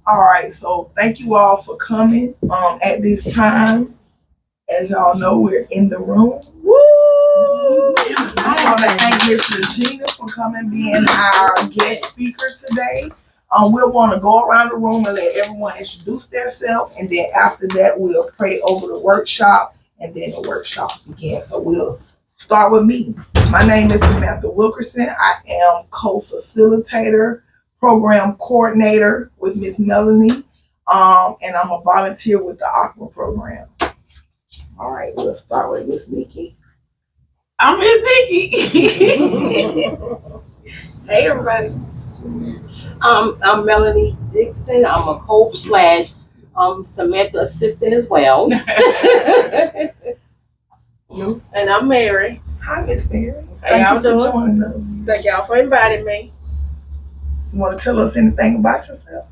All right, so thank you all for coming. At this time, as y'all know, we're in the room. Woo! I want to thank Miss Regina for coming, being our guest speaker today. We'll want to go around the room and let everyone introduce themselves, and then after that, we'll pray over the workshop, and then the workshop begins. So we'll start with me. My name is Samantha Wilkerson. I am co-facilitator, program coordinator with Miss Melanie, and I'm a volunteer with the Aqua program. All right, we'll start with Miss Nikki. I'm Miss Nikki. Hey, everybody. I'm Melanie Dixon. I'm a coach slash Samantha assistant as well. And I'm Mary. Hi, Miss Mary. How Thank y'all you for doing? joining us. Thank y'all for inviting me. You want to tell us anything about yourself?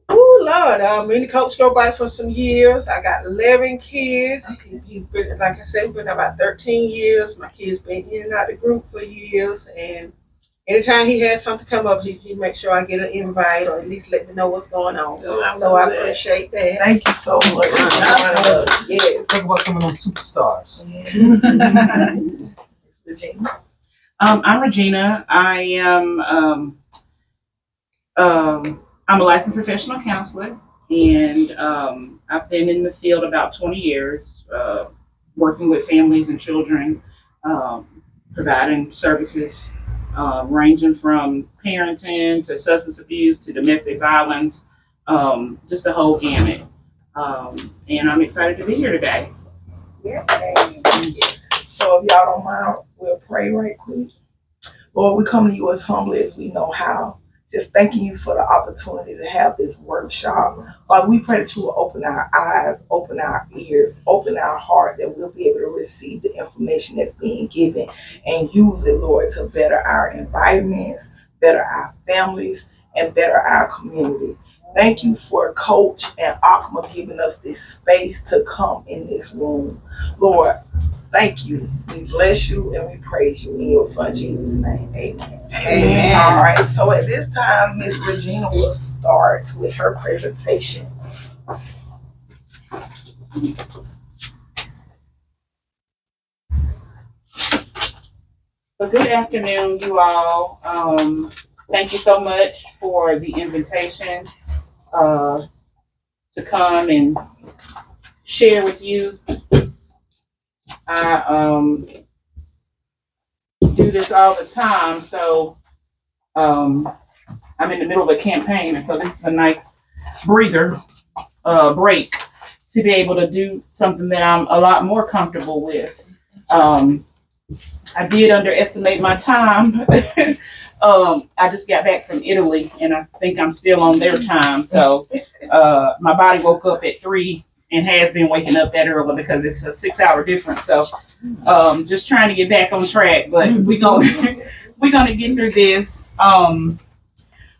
Oh Lord, me and the coach go by for some years. I got 11 kids. He's been, like I said, been about 13 years. My kids been in and out of the group for years, and anytime he has something come up, he makes sure I get an invite or at least let me know what's going on. So I appreciate that. Thank you so much for joining us. Yes. Talk about some of them superstars. Regina. I'm Regina. I am I'm a licensed professional counselor, and I've been in the field about 20 years, working with families and children, providing services ranging from parenting to substance abuse to domestic violence, just the whole gamut. And I'm excited to be here today. Yeah. So if y'all don't mind, we'll pray right quick. Lord, we come to you as humbly as we know how. Just thanking you for the opportunity to have this workshop. Father, we pray that you will open our eyes, open our ears, open our heart, that we'll be able to receive the information that's being given and use it, Lord, to better our environments, better our families, and better our community. Thank you for Coach and Akma giving us this space to come in this room. Lord, thank you. We bless you and we praise you in your son Jesus' name. Amen. Amen. All right. So at this time, Miss Regina will start with her presentation. So good afternoon, you all. Thank you so much for the invitation to come and share with you. I do this all the time, so I'm in the middle of a campaign, and so this is a nice breather, break to be able to do something that I'm a lot more comfortable with. I did underestimate my time. I just got back from Italy, and I think I'm still on their time. So my body woke up at 3 and has been waking up that early because it's a 6-hour difference. So just trying to get back on track, but we're gonna get through this.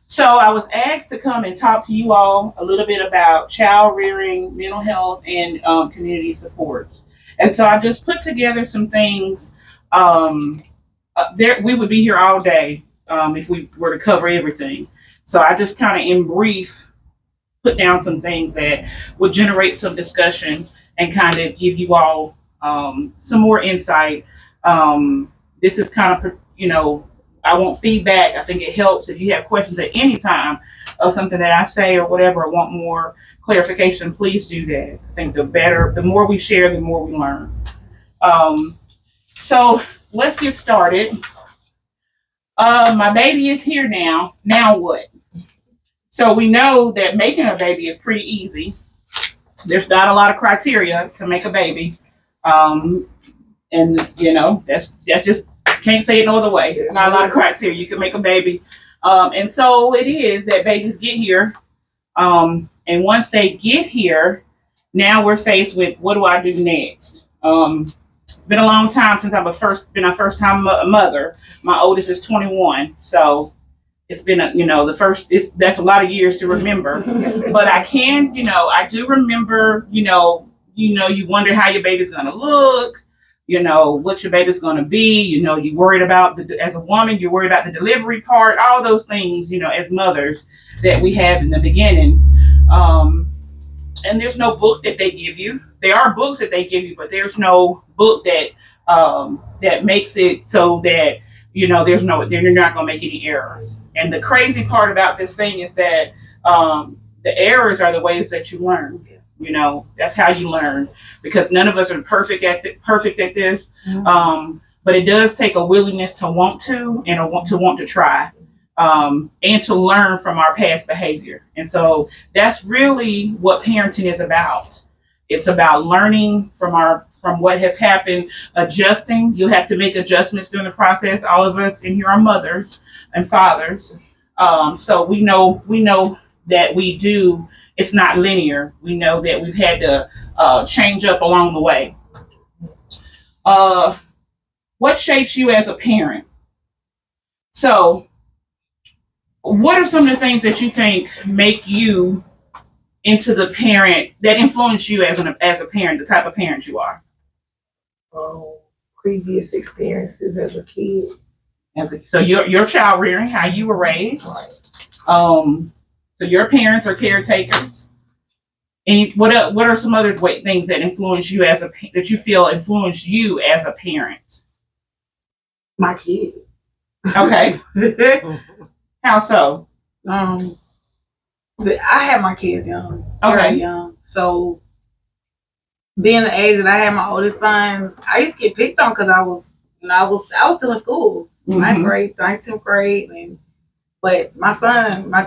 So I was asked to come and talk to you all a little bit about child rearing, mental health, and community supports. And so I just put together some things. We would be here all day if we were to cover everything. So I just kind of in brief put down some things that would generate some discussion and kind of give you all some more insight. This is kind of, I want feedback. I think it helps if you have questions at any time of something that I say or whatever, or want more clarification, please do that. I think the more we share, the more we learn. So let's get started. My baby is here now. Now what? So we know that making a baby is pretty easy. There's not a lot of criteria to make a baby. And that's just, can't say it no other way. It's not a lot of criteria. You can make a baby. And so it is that babies get here. And once they get here, now we're faced with, what do I do next? It's been a long time since I've been a first time mother. My oldest is 21. So it's been that's a lot of years to remember. But I do remember, you wonder how your baby's going to look, what your baby's going to be, you worried about as a woman, you're worried about the delivery part, all those things, as mothers that we have in the beginning. And there's no book that they give you. There are books that they give you, but there's no book that makes it so that there's no they're not going to make any errors. And the crazy part about this thing is that the errors are the ways that you learn. That's how you learn, because none of us are perfect at this. But it does take a willingness to want to, and want to try, and to learn from our past behavior. And so that's really what parenting is about. It's about learning from what has happened, adjusting. You'll have to make adjustments during the process. All of us in here are mothers and fathers. So we know that it's not linear. We know that we've had to change up along the way. What shapes you as a parent? So what are some of the things that you think make you into the parent that influence you as a parent, the type of parent you are? Previous experiences as a kid. So your child rearing, how you were raised. Right. So your parents are caretakers. And what are some other things that influence you that you feel influence you as a parent? My kids. Okay. How so? But I had my kids young, Okay. very young. So being the age that I had my oldest son, I used to get picked on because I was still in school, ninth grade, 10th grade, but my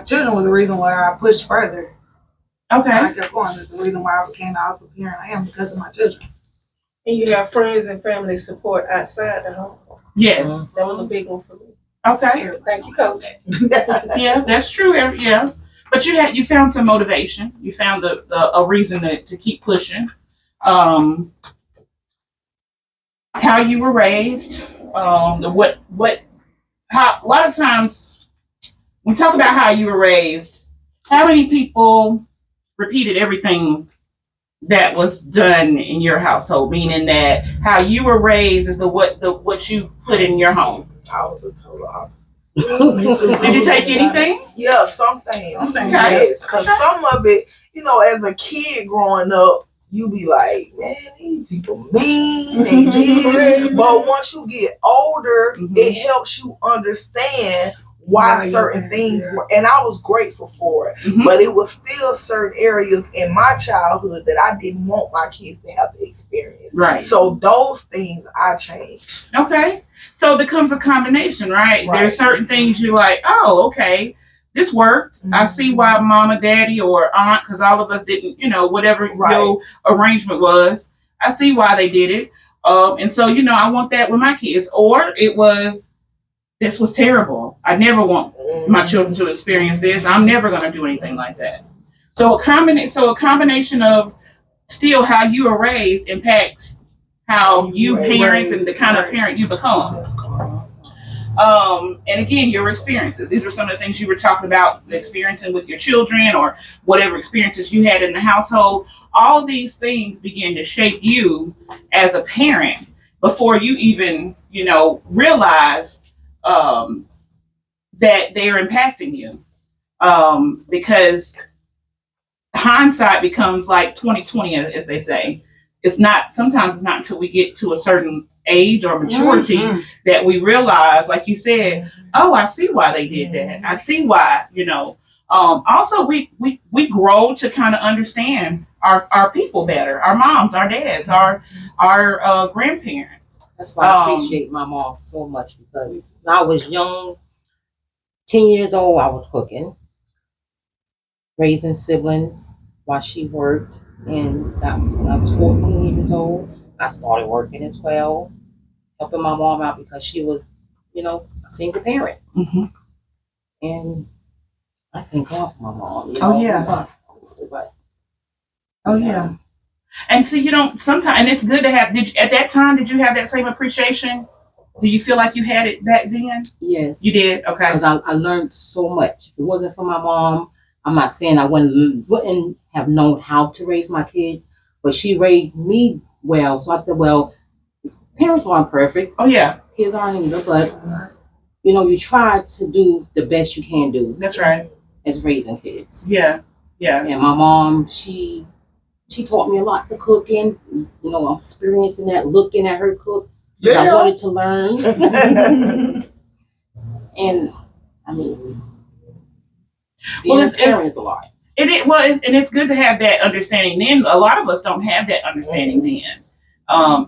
children was the reason why I pushed further. Okay. I kept going. It's the reason why I became the awesome parent I am, because of my children. And you have friends and family support outside the home. Yes. That was a big one for me. Okay. Thank you, Coach. Yeah, that's true. Yeah. But you found some motivation. You found a reason to keep pushing. How you were raised. How a lot of times when we talk about how you were raised, how many people repeated everything that was done in your household? Meaning that how you were raised is what you put in your home. I was the total opposite. Did you take anything? Yeah, some things. Okay. Yes, because some of it, as a kid growing up, you be like, man, these people mean, they this. But once you get older, it helps you understand why certain things were, and I was grateful for it. But it was still certain areas in my childhood that I didn't want my kids to have to experience. Right. So those things I changed. Okay. So it becomes a combination, right? There's certain things you're like, oh, okay, this worked. I see why mama, daddy, or aunt, because all of us didn't, whatever your arrangement was, I see why they did it. And so, I want that with my kids. Or it was, this was terrible. I never want my children to experience this. I'm never going to do anything like that. So a combination of still how you were raised impacts how you parent and the kind of parent you become. And again, your experiences. These were some of the things you were talking about, experiencing with your children or whatever experiences you had in the household. All these things begin to shape you as a parent before you even, realize that they are impacting you. Because hindsight becomes like 2020, as they say. Sometimes it's not until we get to a certain age or maturity that we realize, like you said, oh, I see why they did that. I see why, also we grow to kind of understand our people better, our moms, our dads, our grandparents. That's why I appreciate my mom so much, because when I was young, 10 years old, I was cooking, raising siblings while she worked. And when I was 14 years old, I started working as well, helping my mom out because she was, a single parent. And I thank God for my mom. Oh, yeah. Oh, yeah. And so sometimes, and it's good to have, at that time, did you have that same appreciation? Do you feel like you had it back then? Yes. You did? Okay. Because I learned so much. If it wasn't for my mom, I'm not saying I wouldn't have known how to raise my kids, but she raised me well. So I said, well, parents aren't perfect. Oh, yeah. Kids aren't either, but, you try to do the best you can do. That's right. As raising kids. Yeah. Yeah. And my mom, she taught me a lot to cooking. You know, I'm experiencing that, looking at her cook. Yeah. I wanted to learn. And I mean, being a parent is a lot. And it's good to have that understanding. Then a lot of us don't have that understanding then.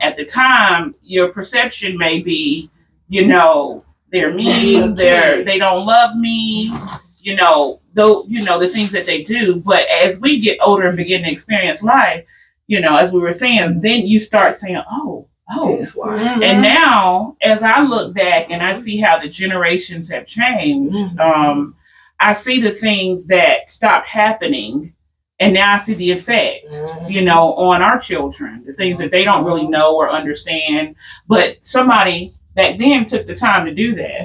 At the time, your perception may be, you know, they're mean, they don't love me, you know, those, you know, the things that they do. But as we get older and begin to experience life, you know, as we were saying, then you start saying, oh. That's why. And now, as I look back and I see how the generations have changed, I see the things that stopped happening, and now I see the effect, you know, on our children, the things that they don't really know or understand. But somebody back then took the time to do that.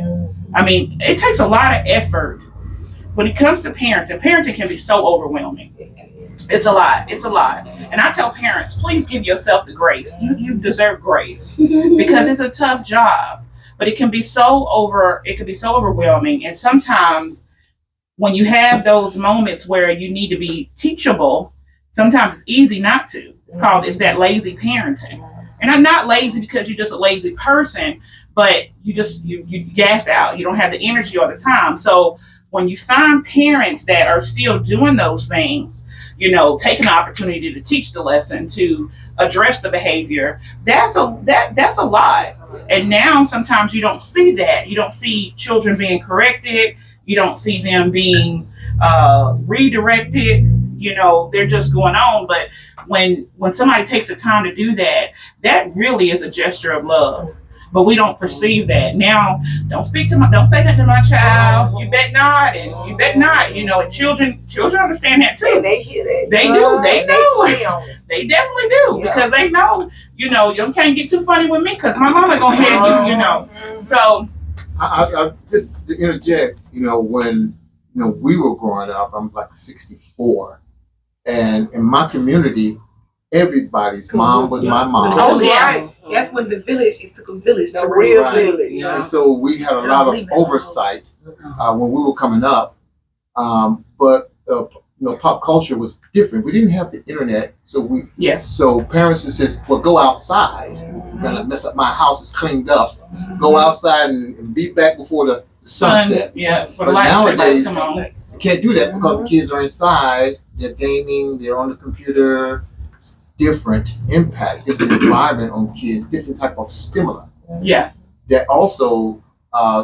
I mean, it takes a lot of effort when it comes to parenting. Parenting can be so overwhelming. It's a lot. It's a lot. And I tell parents, please give yourself the grace. You deserve grace because it's a tough job, but it can be so overwhelming. And sometimes when you have those moments where you need to be teachable, sometimes it's easy not to. It's that lazy parenting. And I'm not lazy because you're just a lazy person, but you gassed out. You don't have the energy all the time. So when you find parents that are still doing those things, you know, taking the opportunity to teach the lesson, to address the behavior, that's a lot. And now sometimes you don't see that. You don't see children being corrected. You don't see them being redirected. You know, they're just going on. But when somebody takes the time to do that, that really is a gesture of love. But we don't perceive that. Now, don't say that to my child. You bet not, and you bet not. You know, children understand that too. They hear that. They do. They know. They They definitely do because they know. You know, you can't get too funny with me because my mama gonna have you. You know, so. I just to interject, you know, when we were growing up, I'm like 64, and in my community, everybody's mom was my mom. Oh yeah, right. That's when it took a village The to real raise. village. Yeah. And so we had a lot of oversight when we were coming up, but pop culture was different. We didn't have the internet, so so parents just says, well, go outside. You're gonna mess up my house. It's cleaned up. Go outside and be back before the sun sets. Yeah, for the But nowadays, come on. you can't do that because the kids are inside. They're gaming. They're on the computer. It's different impact, different environment on kids, different type of stimuli. Yeah. That also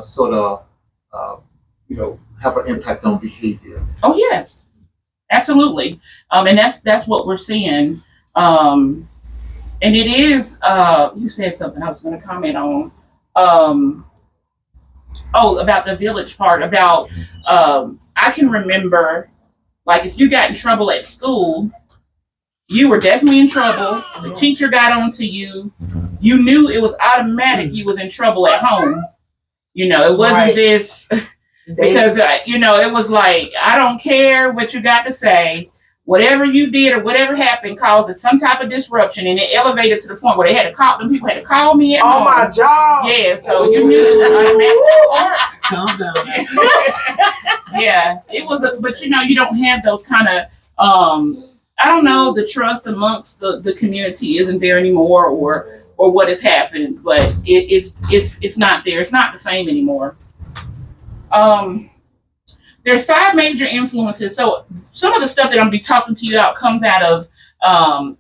sort of have an impact on behavior. Oh yes, absolutely. And that's what we're seeing. And it is. You said something I was going to comment on. About the village part. About I can remember, like, if you got in trouble at school, you were definitely in trouble. The teacher got onto you. You knew it was automatic. You was in trouble at home. You know, it wasn't this. Because, it was like, I don't care what you got to say. Whatever you did or whatever happened caused some type of disruption. And it elevated to the point where them people had to call me at home. my job. Yeah, so you knew it was automatic. Calm down. Yeah, it was, but you don't have those kind of, I don't know, the trust amongst the community isn't there anymore or what has happened, but it's not there. It's not the same anymore. There's 5 major influences. So some of the stuff that I'm gonna be talking to you about comes out of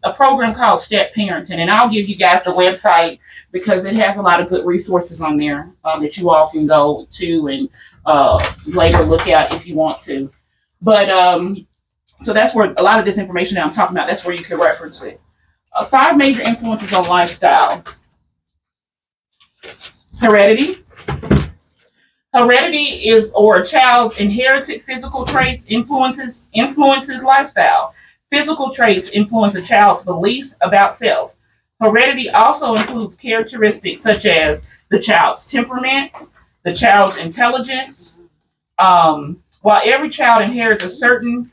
a program called Step Parenting, and I'll give you guys the website because it has a lot of good resources on there that you all can go to and later look at if you want to. But so that's where a lot of this information that I'm talking about, that's where you can reference it. 5 major influences on lifestyle. Heredity. Heredity is, or a child's inherited physical traits influences lifestyle. Physical traits influence a child's beliefs about self. Heredity also includes characteristics such as the child's temperament, the child's intelligence. While every child inherits a certain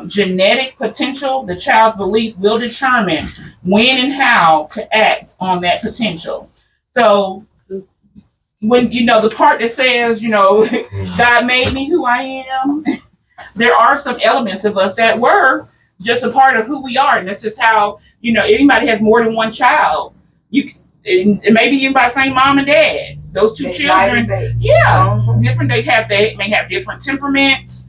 genetic potential, the child's beliefs will determine when and how to act on that potential. So when the part that says, God made me who I am, there are some elements of us that were just a part of who we are, and that's just how, anybody has more than one child. And maybe you by the same mom and dad. Those two children, different. They may have different temperaments,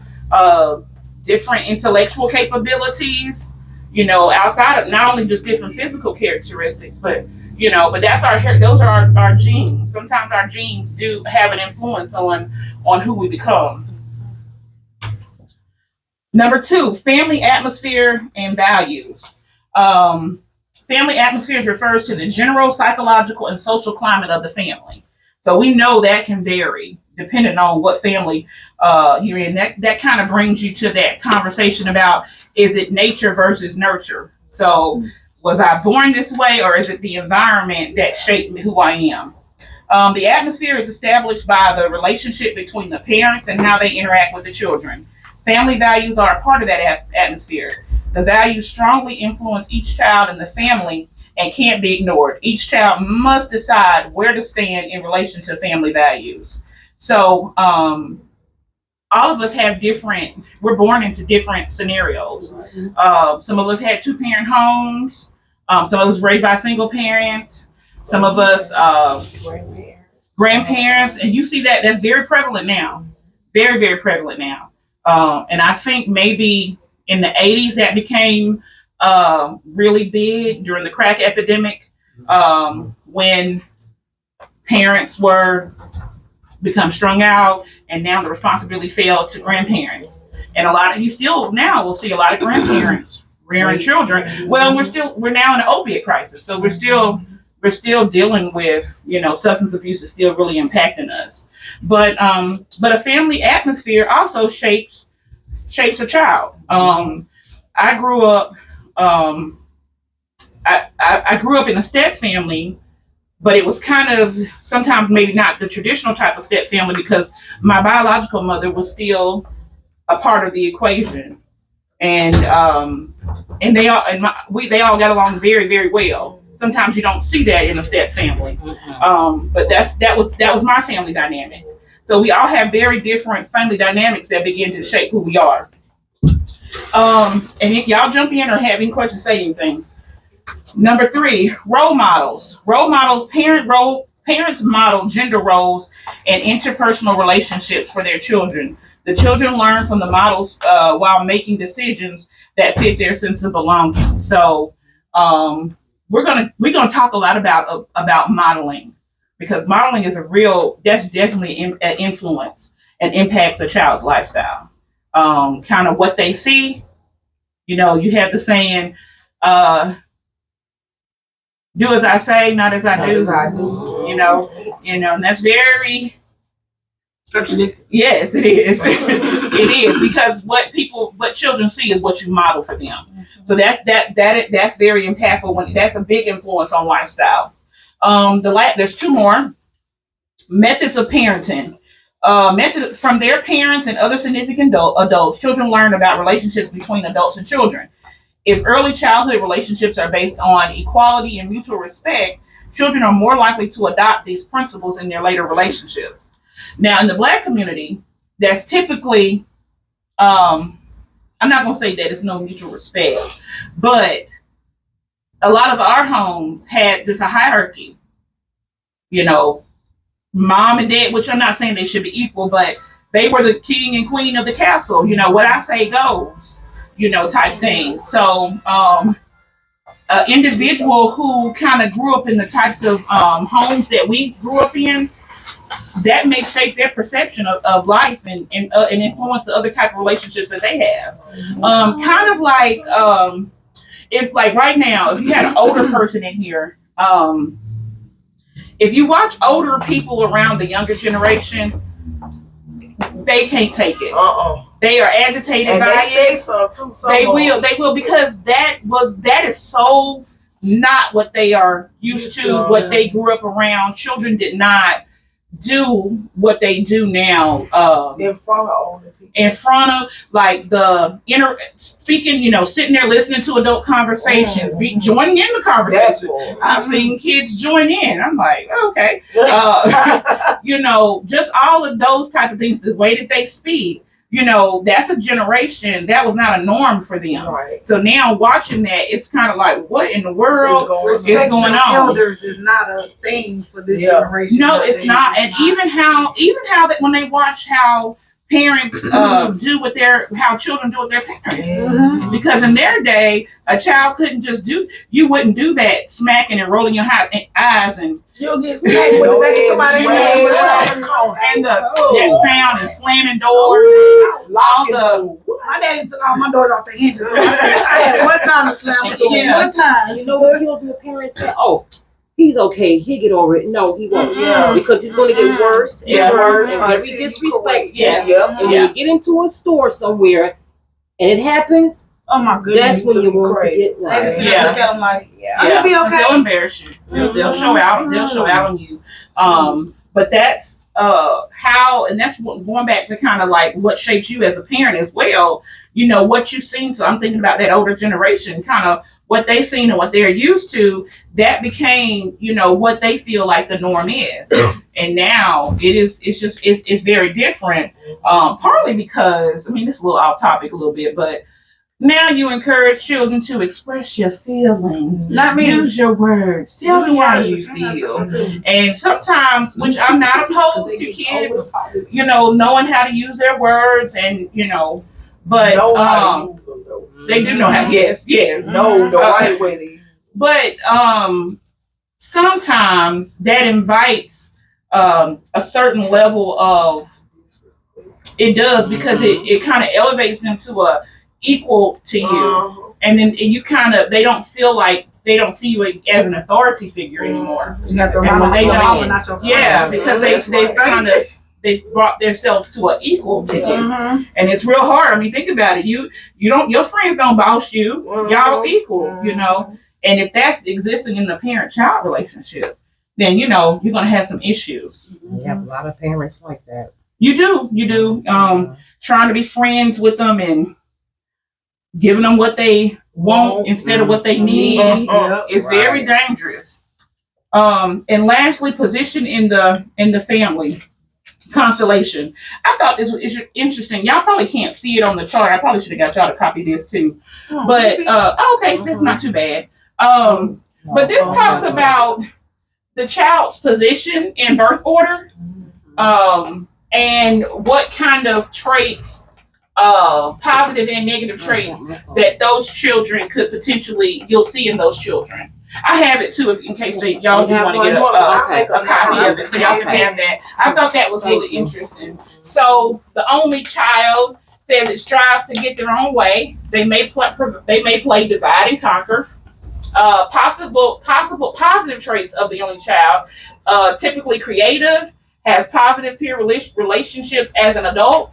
different intellectual capabilities. Outside of not only just different physical characteristics, but that's those are our genes. Sometimes our genes do have an influence on who we become. Number 2, family atmosphere and values. Family atmosphere refers to the general psychological and social climate of the family. So we know that can vary depending on what family you're in. That kind of brings you to that conversation about, is it nature versus nurture? So was I born this way, or is it the environment that shaped who I am? The atmosphere is established by the relationship between the parents and how they interact with the children. Family values are a part of that atmosphere. The values strongly influence each child in the family and can't be ignored. Each child must decide where to stand in relation to family values. So all of us have we're born into different scenarios. Some of us had 2-parent homes. Some of us raised by a single parent. Some of us grandparents. And you see that's very prevalent now. Very, very prevalent now. And I think maybe in the 80s that became really big during the crack epidemic, when parents were become strung out, and now the responsibility fell to grandparents. And a lot of you still now will see a lot of grandparents rearing children. Well, we're now in an opiate crisis, so we're still dealing with, substance abuse is still really impacting us. But a family atmosphere also shapes a child. I grew up I grew up in a step family, but it was kind of sometimes maybe not the traditional type of step family, because my biological mother was still a part of the equation, and they all got along very, very well. Sometimes you don't see that in a step family, but that was my family dynamic. So we all have very different family dynamics that begin to shape who we are. And if y'all jump in or have any questions, say anything. Number 3, role models. Parents model gender roles and interpersonal relationships for their children. The children learn from the models while making decisions that fit their sense of belonging. So we're gonna talk a lot about modeling, because modeling is that's definitely an influence and impacts a child's lifestyle. Kind of what they see. You have the saying, do as I say, not as I do. And that's very contradictory. Yes, it is. It is, because what children see is what you model for them. So that's very impactful. That's a big influence on lifestyle. There's 2 more methods of parenting. Methods from their parents and other significant adults. Children learn about relationships between adults and children. If early childhood relationships are based on equality and mutual respect, children are more likely to adopt these principles in their later relationships. Now, in the Black community, that's typically, I'm not going to say that it's no mutual respect, but a lot of our homes had just a hierarchy. Mom and dad, which I'm not saying they should be equal, but they were the king and queen of the castle. What I say goes. Type thing. So, an individual who kind of grew up in the types of homes that we grew up in, that may shape their perception of life and influence the other type of relationships that they have. Kind of like, if like right now, if you had an older person in here, if you watch older people around the younger generation, they can't take it. They are agitated by it. So too, they will, because that is so not what they are used to, what they grew up around. Children did not do what they do now. In front of older people. In front of like the speaking, sitting there listening to adult conversations, joining in the conversation. I've seen kids join in. I'm like, okay. Just all of those type of things, the way that they speak. you know, that's a generation that was not a norm for them. Right. So now watching that, it's kind of like, what in the world is Respect going your on? elders is not a thing for this Yeah. generation. No, nowadays. it's not. And even how that when they watch how parents do with how children do with their parents. Mhm. Because in their day, a child couldn't just you wouldn't do that smacking and rolling your eyes and You'll get smacked with the back of somebody's head. and that sound and slamming doors. My daddy took all my doors off the hinges. So I had one time to slam the door. Yeah. One time. You know what kills me? Parents say, "Oh, he's okay. He'll get over it." No, he won't. Yeah. Because he's going to get worse and Yeah, worse and very until you disrespectful. correct. Yeah. Yep. And when you get into a store somewhere and it happens, Oh my goodness. that's when you want to crazy. get They right. just Yeah. look at him like, Yeah. he'll be okay. They'll embarrass you. They'll show out. They'll show out on you. But that's how, and that's what, going back to kind of like what shapes you as a parent as well. You know what you've seen. So I'm thinking about that older generation, kind of what they've seen and what they're used to. That became, you know, what they feel like the norm is. And now it's very different. Partly because, I mean, this is a little off topic a little bit, but now you encourage children to express your feelings. Not me. Use your words. Tell me how you feel. And sometimes, which I'm not opposed to kids, you know, knowing how to use their words and, you know, but Know how to use them, though. they do know how. Yes. Know the right way to use them. But sometimes that invites a certain level of, it does, because it kind of elevates them to a equal to you, and then you kind of, they don't feel like, they don't see you as an authority figure anymore. You got to And when rely they on your don't- mama, not your friend. Yeah, because they've kind of, they've brought themselves to an equal to you, Mhm. and it's real hard. I mean, think about it. You don't, your friends don't boss you. Y'all equal, you know. And if that's existing in the parent-child relationship, then you know you're gonna have some issues. We have a lot of parents like that. You do. Trying to be friends with them and giving them what they want instead of what they need is very dangerous. And lastly, position in the family constellation. I thought this was interesting. Y'all probably can't see it on the chart. I probably should have got y'all to copy this too. But okay, that's not too bad. But this talks about the child's position in birth order, and what kind of traits, positive and negative traits, that those children could potentially, you'll see in those children. I have it too, in case y'all do want to get a copy of it, so y'all can have that. I thought that was really interesting. So the only child says it strives to get their own way. They may play divide and conquer. Possible positive traits of the only child: typically creative, has positive peer relationships as an adult,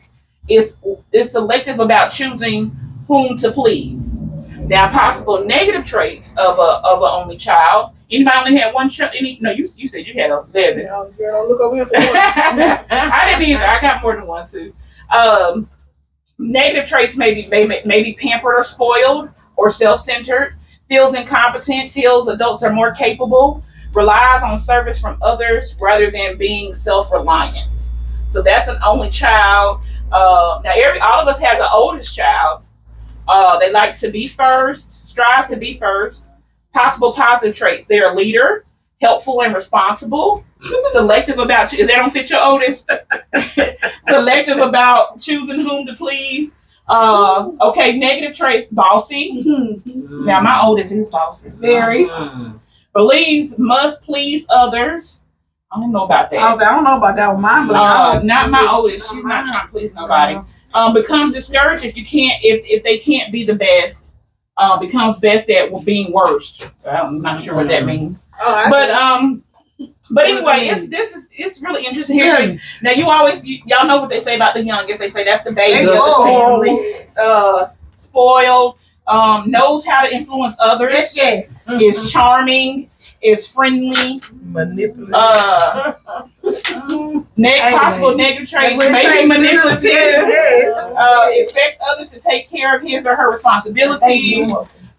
is selective about choosing whom to please. Now, possible negative traits of an only child. Anybody only had one child? No, you said you had 11. Girl, don't look over here for one. I didn't either. I got more than one too. Negative traits may be pampered or spoiled or self-centered, feels incompetent, feels adults are more capable, relies on service from others rather than being self-reliant. So that's an only child. Now, all of us have the oldest child. They like to be first, strives to be first. Possible positive traits: they're a leader, helpful and responsible, selective about, is that don't fit your oldest? Selective about choosing whom to please. Okay, negative traits: bossy. Now my oldest is bossy. Very. Believes must please others. I don't know about that. I don't know about that one. Mine, but Not my oldest. She's not trying to please nobody. Becomes discouraged if they can't be the best. Becomes best at being worst. I'm not sure what that means. But anyway, it's really interesting here. Now y'all know what they say about the youngest. They say that's the baby of the family. Spoiled. Knows how to influence others. Yes. Is charming. Is friendly. Manipulative. Possible negative traits: maybe manipulative. Expects others to take care of his or her responsibilities.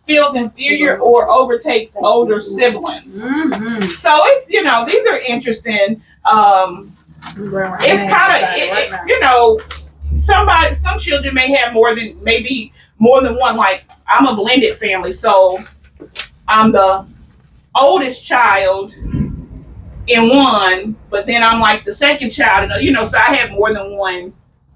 Feels inferior or overtakes older siblings. So it's, these are interesting. It's kind of, some children may have maybe more than one. Like I'm a blended family, so I'm the oldest child in one, but then I'm like the second child, and so I have more than one,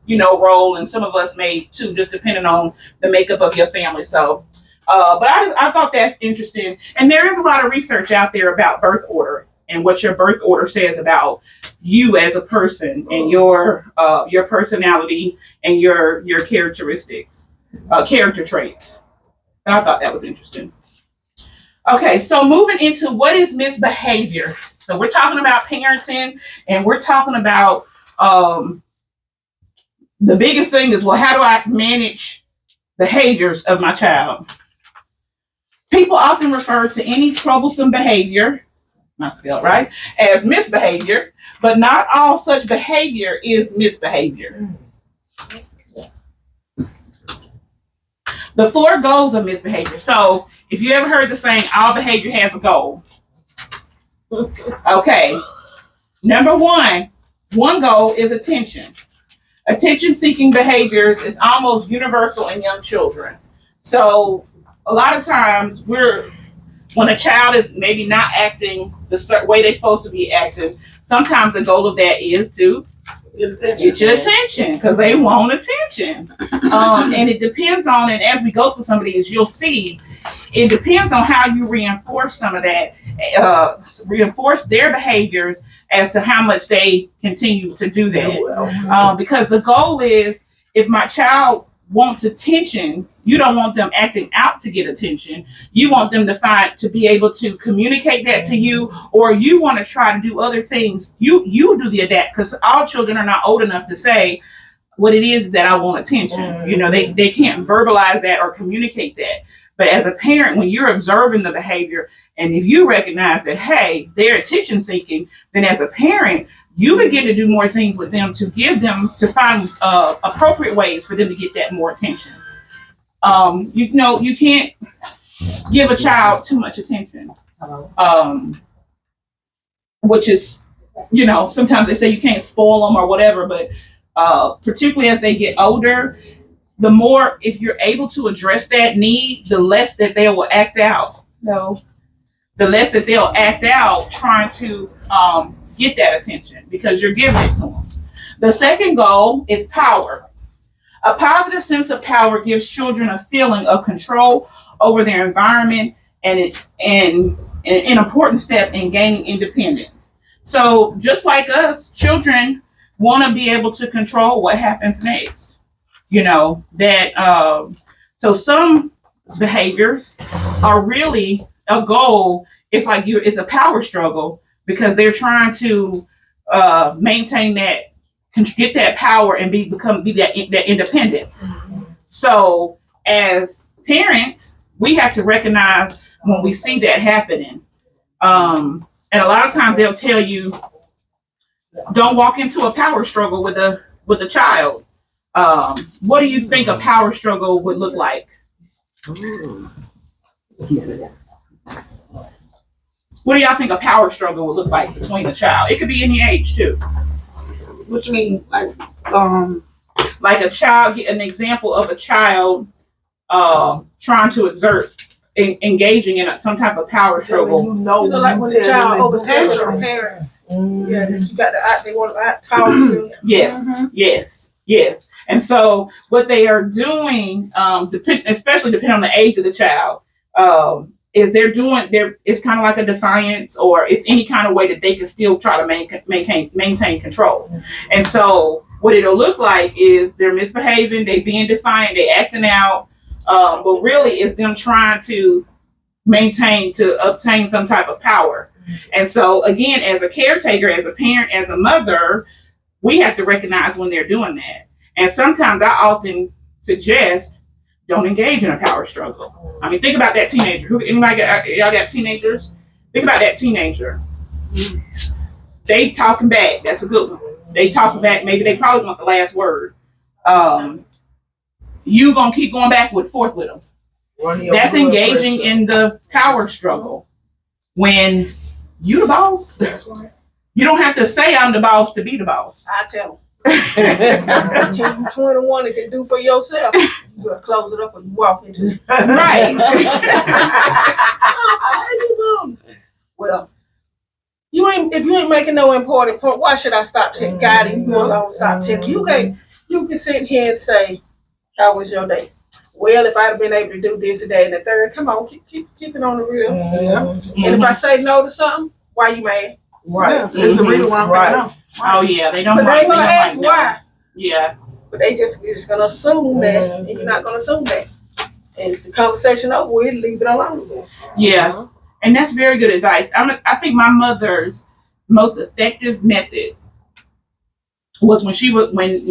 role, and some of us may too, just depending on the makeup of your family. So, but I thought that's interesting, and there is a lot of research out there about birth order and what your birth order says about you as a person and your personality and your characteristics, character traits. And I thought that was interesting. Okay, so moving into what is misbehavior. So we're talking about parenting, and we're talking about the biggest thing is, well, how do I manage behaviors of my child? People often refer to any troublesome behavior, not spelled right, as misbehavior, but not all such behavior is misbehavior. The 4 goals of misbehavior. So if you ever heard the saying, all behavior has a goal. Okay. Number one goal is attention. Attention-seeking behaviors is almost universal in young children. So a lot of times when a child is maybe not acting the way they're supposed to be acting, sometimes the goal of that is to get your attention because they want attention. And it depends on, and as we go through some of these, you'll see, it depends on how you reinforce some of that, reinforce their behaviors as to how much they continue to do that. Because the goal is, if my child wants attention, you don't want them acting out to get attention. You want them to be able to communicate that to you, or you want to try to do other things. You do the adapt, because all children are not old enough to say what it is that I want attention. They can't verbalize that or communicate that. But as a parent, when you're observing the behavior, and if you recognize that, hey, they're attention seeking, then as a parent, you begin to do more things with them to find appropriate ways for them to get that more attention. You can't give a child too much attention, which is, sometimes they say you can't spoil them or whatever, but particularly as they get older, the more, if you're able to address that need, the less that they will act out. The less that they'll act out trying to get that attention because you're giving it to them. The second goal is power. A positive sense of power gives children a feeling of control over their environment and an important step in gaining independence. So just like us, children want to be able to control what happens next. So some behaviors are really a goal. It's like it's a power struggle because they're trying to maintain that, get that power and be that independence. So as parents, we have to recognize when we see that happening. And a lot of times they'll tell you, don't walk into a power struggle with a child. What do you think a power struggle would look like? What do y'all think a power struggle would look like between a child? It could be any age too. What you mean? Like a child, an example of a child trying to engaging in some type of power struggle. Like when the child oversteps your parents. Yeah, you got they want to out talk you. Yes. And so what they are doing, especially depending on the age of the child, is it's kind of like a defiance, or it's any kind of way that they can still try to maintain control. And so what it'll look like is they're misbehaving, they being defiant, they acting out, but really it's them trying to obtain some type of power. And so again, as a caretaker, as a parent, as a mother, we have to recognize when they're doing that. And sometimes I often suggest, don't engage in a power struggle. I mean, think about that teenager. Y'all got teenagers? Think about that teenager. They talking back. That's a good one. They talking back. Maybe they probably want the last word. You gonna keep going back and forth with them. That's engaging in the power struggle. When you the boss, That's right. you don't have to say I'm the boss to be the boss. I tell Until you 21 and can do for yourself, you gotta close it up and walk into Right. how you doing? Well, if you ain't making no important point, why should I stop guiding you along? Stop telling you. You can sit here and say, "How was your day?" Well, if I'd have been able to do this today and the third, come on, keep it on the real. And if I say no to something, why you mad? Right. It's the reason why I'm Right. saying no. Oh yeah, they don't. But they ain't gonna don't ask no. why. Yeah. But you're just gonna assume that, and you're not gonna assume that. And if the conversation over, we'll leave it alone. Yeah. And that's very good advice. I think my mother's most effective method was when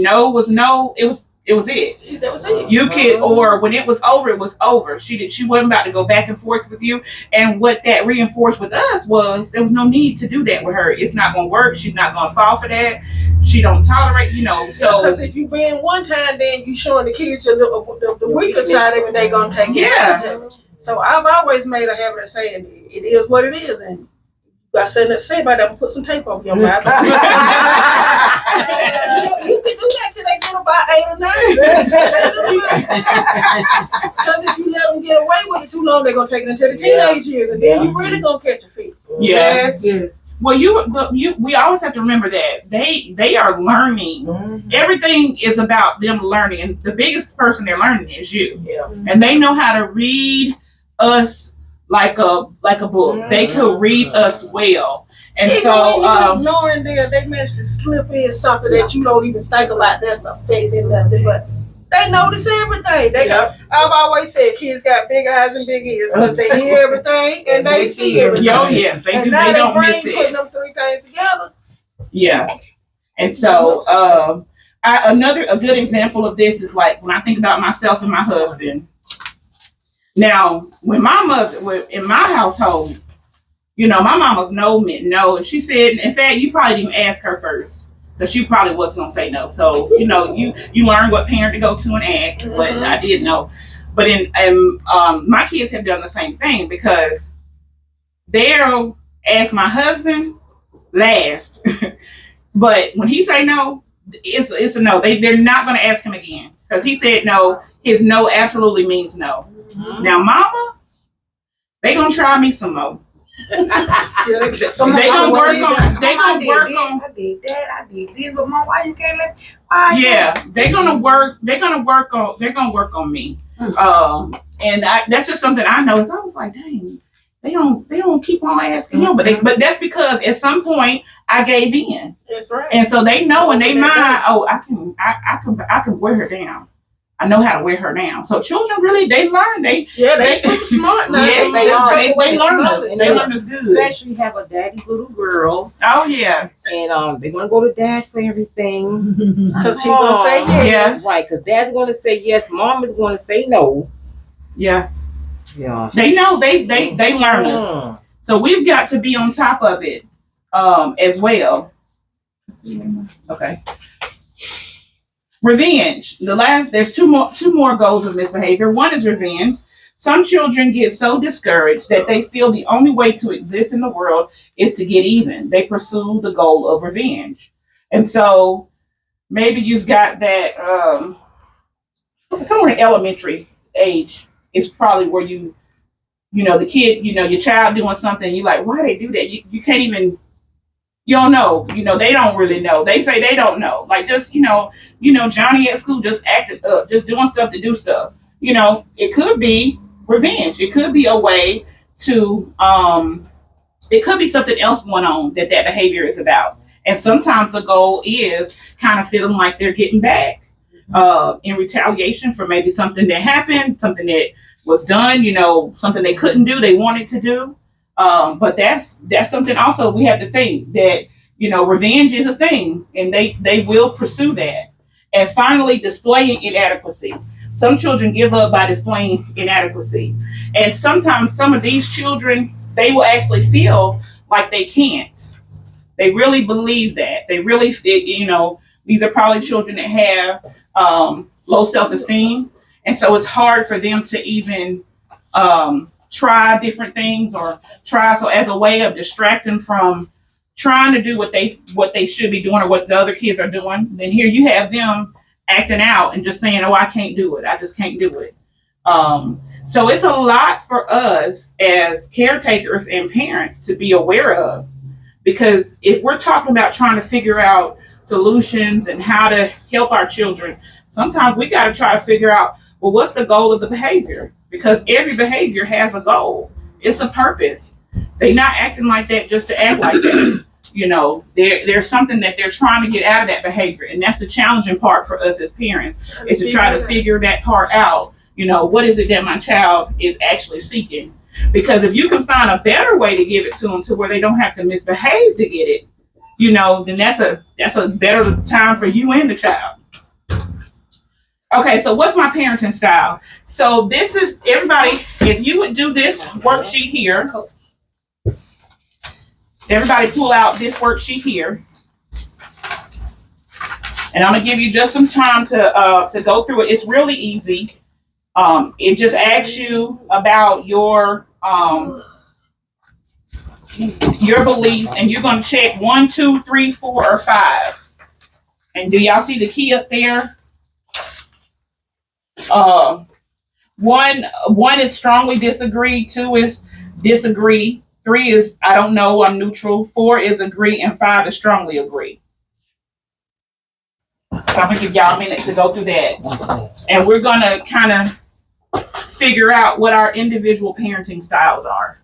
no was no, it was it. That was it. You could, or when it was over, it was over. She wasn't about to go back and forth with you. And what that reinforced with us was there was no need to do that with her. It's not gonna work. She's not gonna fall for that. She don't tolerate, So because if you been one time, then you showing the kids the weaker side of it, they gonna take advantage of it. So I've always made a habit of saying it is what it is, and you got something to say about that. But put some tape over your mouth. You can do that till they get about 8 or 9. Because if you let them get away with it too long, they're gonna take it into the teenage years, and then you really gonna catch a feet. Yeah. Yes. Well, we always have to remember that they are learning. Everything is about them learning, and the biggest person they're learning is you. Yeah. And they know how to read us like a book. They could read us well. And even so, when you ignoring them, they managed to slip in something that you don't even think about that's affecting nothing, but they notice everything. I've always said kids got big eyes and big ears because they hear everything and they see everything. Oh yes, they and do. Now They don't brain miss it. putting them 3 things together. Yeah. And so, a good example of this is like when I think about myself and my husband. Now, when my mother was in my household, my mama's no. And she said, in fact, you probably didn't ask her first because she probably wasn't going to say no. So, you learn what parent to go to and ask, but I didn't know. But my kids have done the same thing because they'll ask my husband last. But when he say no, it's a no. They're not going to ask him again because he said no. His no absolutely means no. Now, mama, they going to try me some more. They gonna work on. I did that. I did this, but mom, why you can't let? Why? Yeah, they're gonna work. They're gonna work on me. And that's just something I noticed. I was like, dang, they don't keep on asking him, but that's because at some point I gave in. That's right. And so they know in their mind, oh, I can wear her down. I know how to wear her down. So children really, they learn. They super smart now. Yes, they are. They learn us. They learn us good. Especially have a daddy's little girl. Oh yeah. And they want to go to dad for everything. Because he's gonna say yes. Yes. Right, because dad's going to say yes. Mom is going to say no. Yeah. Yeah. They know. They learn us. So we've got to be on top of it, as well. Okay. Revenge. There's two more goals of misbehavior. One is revenge. Some children get so discouraged that they feel the only way to exist in the world is to get even. They pursue the goal of revenge. And so maybe you've got that somewhere in elementary age is probably where the kid, your child doing something, you're like, why they do that? You can't even. You don't know. They don't really know. They say they don't know. Like just, Johnny at school just acting up, just doing stuff to do stuff. It could be revenge. It could be a way to, it could be something else going on that behavior is about. And sometimes the goal is kind of feeling like they're getting back in retaliation for maybe something that happened, something that was done, something they couldn't do, they wanted to do. But that's something also we have to think that, revenge is a thing and they will pursue that. And finally, displaying inadequacy. Some children give up by displaying inadequacy. And sometimes some of these children, they will actually feel like they can't. They really believe that. They really, these are probably children that have low self-esteem. And so it's hard for them to even try different things or try. So as a way of distracting from trying to do what they should be doing or what the other kids are doing. Then here you have them acting out and just saying, "Oh, I can't do it. I just can't do it." So it's a lot for us as caretakers and parents to be aware of, because if we're talking about trying to figure out solutions and how to help our children, sometimes we got to try to figure out, well, what's the goal of the behavior? Because every behavior has a goal. It's a purpose. They're not acting like that just to act like that. There's something that they're trying to get out of that behavior. And that's the challenging part for us as parents, is to try to figure that part out. What is it that my child is actually seeking? Because if you can find a better way to give it to them to where they don't have to misbehave to get it, then that's a better time for you and the child. Okay, so what's my parenting style? So this is, everybody, if you would do this worksheet here, everybody pull out this worksheet here. And I'm gonna give you just some time to go through it. It's really easy. It just asks you about your beliefs, and you're gonna check 1, 2, 3, 4, or 5. And do y'all see the key up there? One is strongly disagree. 2 is disagree. 3 is I don't know, I'm neutral. 4 is agree, and 5 is strongly agree. So I'm gonna give y'all a minute to go through that, and we're gonna kind of figure out what our individual parenting styles are.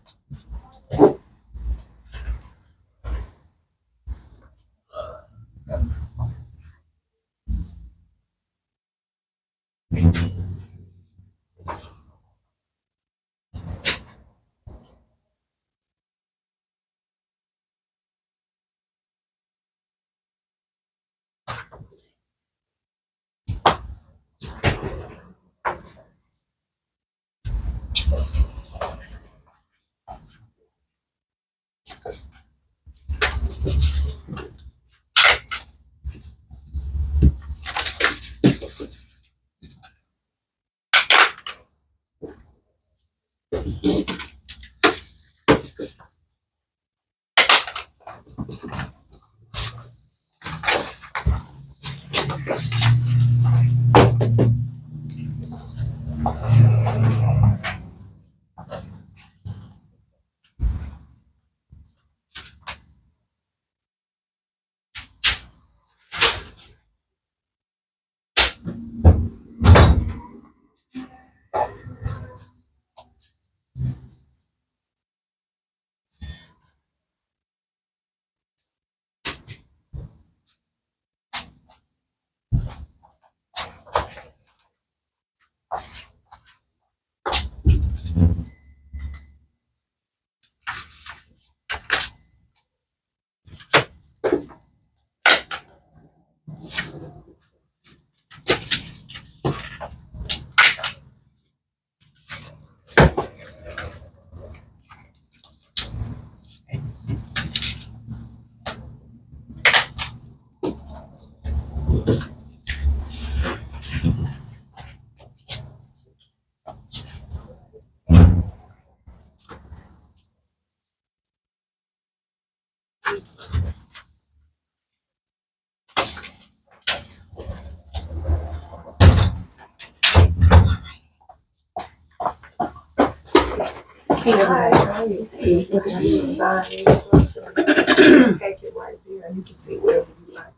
Hey, how are you? Hey, what you sign? Packet right there, and you can see whatever you like.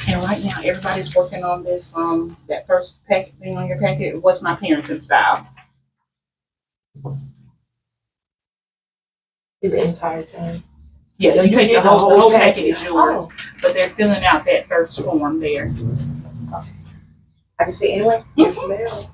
And right now, everybody's working on this, that first packet thing on your packet. What's my parenting style? The entire thing. Yeah, you take the whole packet is yours, Oh. but they're filling out that first form there. I can see anyway. Yes, ma'am.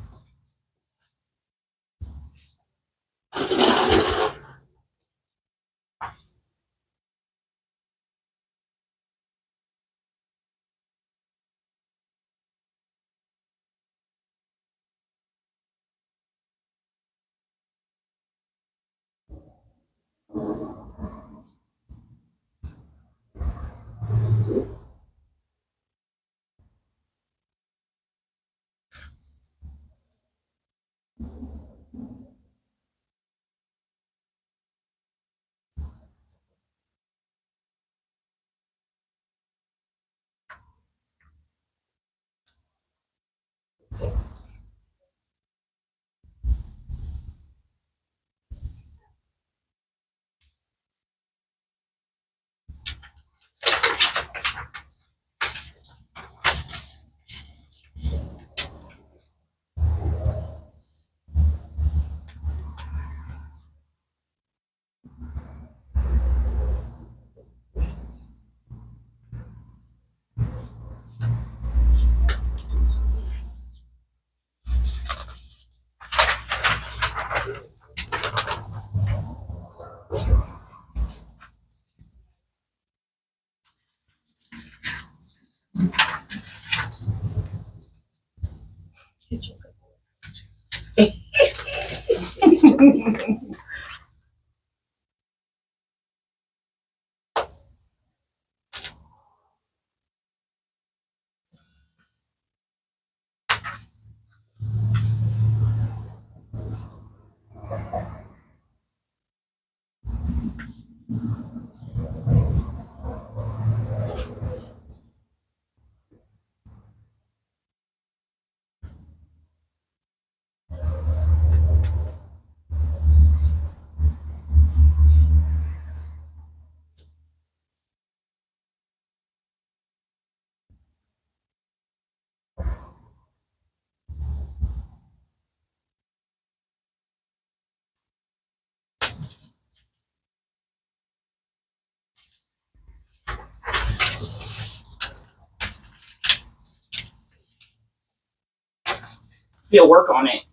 Still work on it.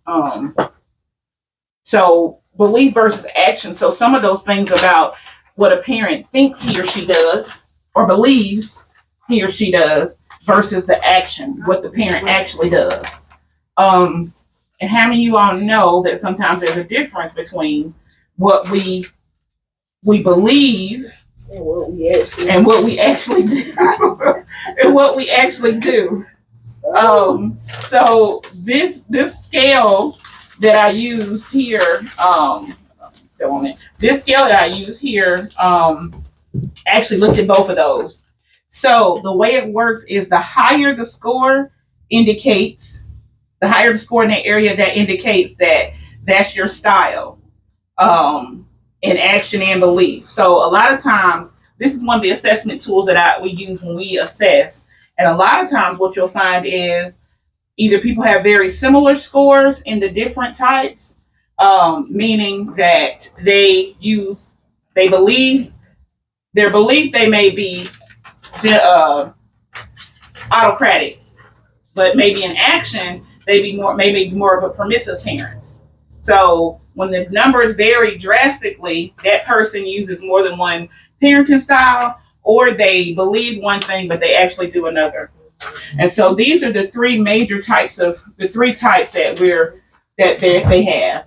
So belief versus action. So some of those things about what a parent thinks he or she does or believes he or she does versus the action, what the parent actually does. And how many of you all know that sometimes there's a difference between what we believe and what we actually do and what we actually do. So this scale that I used here, still on it. This scale that I use here, actually looked at both of those. So the way it works is the higher the score indicates, the higher the score in that area, that indicates that that's your style, in action and belief. So a lot of times, this is one of the assessment tools that we use when we assess. And a lot of times what you'll find is either people have very similar scores in the different types, meaning that their belief they may be autocratic, but maybe in action they may be more of a permissive parent. So when the numbers vary drastically, that person uses more than one parenting style, or they believe one thing but they actually do another. And so these are the three types that they have.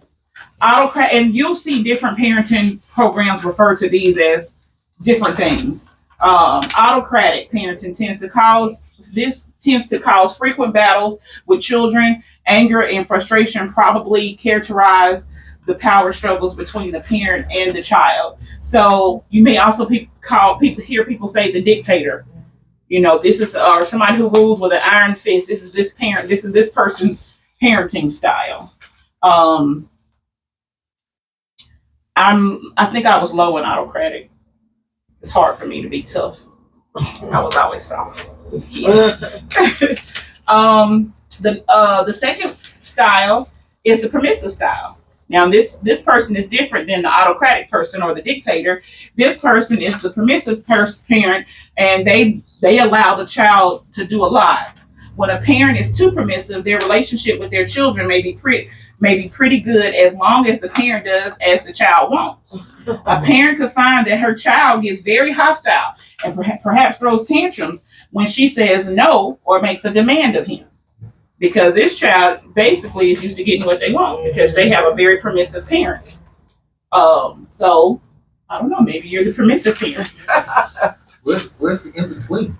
Autocrat, and you'll see different parenting programs refer to these as different things. Autocratic parenting tends to cause frequent battles with children. Anger and frustration probably characterize the power struggles between the parent and the child. So you may also hear people say the dictator. This is or somebody who rules with an iron fist. This is this person's parenting style. I think I was low in autocratic. It's hard for me to be tough. I was always soft. Yeah. The second style is the permissive style. Now this person is different than the autocratic person or the dictator. This person is the permissive parent, and they allow the child to do a lot. When a parent is too permissive, their relationship with their children may be pretty good as long as the parent does as the child wants. A parent could find that her child gets very hostile and perhaps throws tantrums when she says no or makes a demand of him, because this child basically is used to getting what they want because they have a very permissive parent. So I don't know, maybe you're the permissive parent. Where's the in between?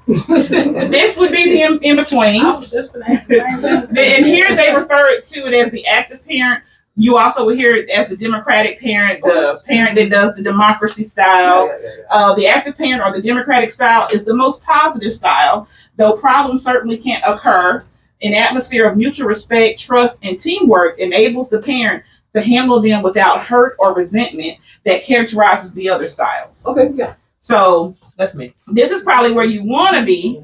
This would be the in between. I was just gonna ask the same thing. And here they refer to it as the active parent. You also will hear it as the democratic parent, the parent that does the democracy style. The active parent or the democratic style is the most positive style, though problems certainly can't occur. An atmosphere of mutual respect, trust, and teamwork enables the parent to handle them without hurt or resentment that characterizes the other styles. Okay, yeah. So That's me. this is probably where you want to be,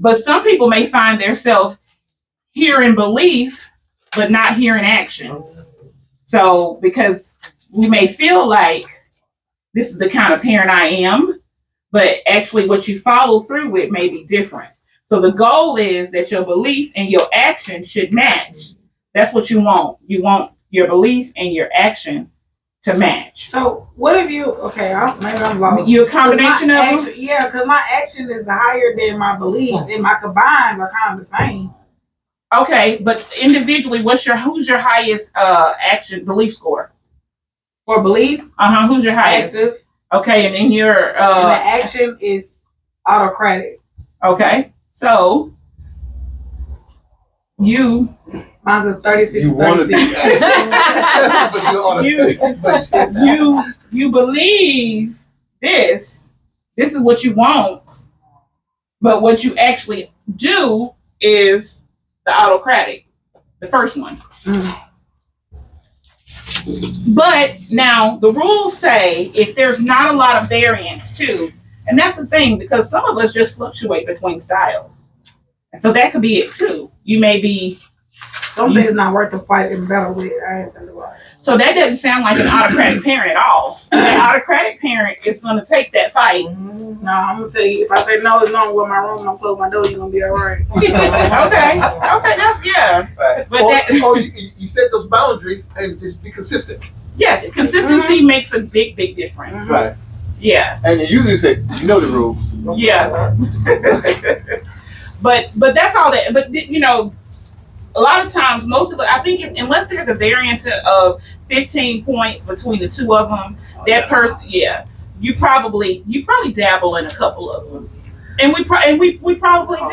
but some people may find themselves here in belief, but not here in action. So because we may feel like this is the kind of parent I am, but actually what you follow through with may be different. So the goal is that your belief and your action should match. That's what you want. You want your belief and your action to match. So what if you? Okay, maybe I'm lost. You a combination of them? Yeah, because my action is higher than my beliefs, and my combines are kind of the same. Okay, but individually, who's your highest action belief score? For belief, Who's your highest? active, Okay, and then your and the action is autocratic. okay. So you Mine's a 36. You want to be 36. active, you believe this is what you want, but what you actually do is the autocratic, the first one. But now the rules say if there's not a lot of variance too, and that's the thing, because some of us just fluctuate between styles, and so that could be it too. You may be Something's not worth the fight and battle with. I ain't gonna lie. so that doesn't sound like an autocratic parent at all. An autocratic parent is going to take that fight. No, I'm gonna tell you, if I say no, it's no, go in my room, I'll close my door, you're gonna be all right. Okay, that's yeah. Right. But or you set those boundaries and just be consistent. Yes, consistency makes a big difference. Right. Yeah. And you usually say, you know the rules. Yeah. but that's all that. But you know, a lot of times, most of it, I think, unless there's a variance of 15 points between the two of them, that person, yeah, you probably dabble in a couple of them, and we probably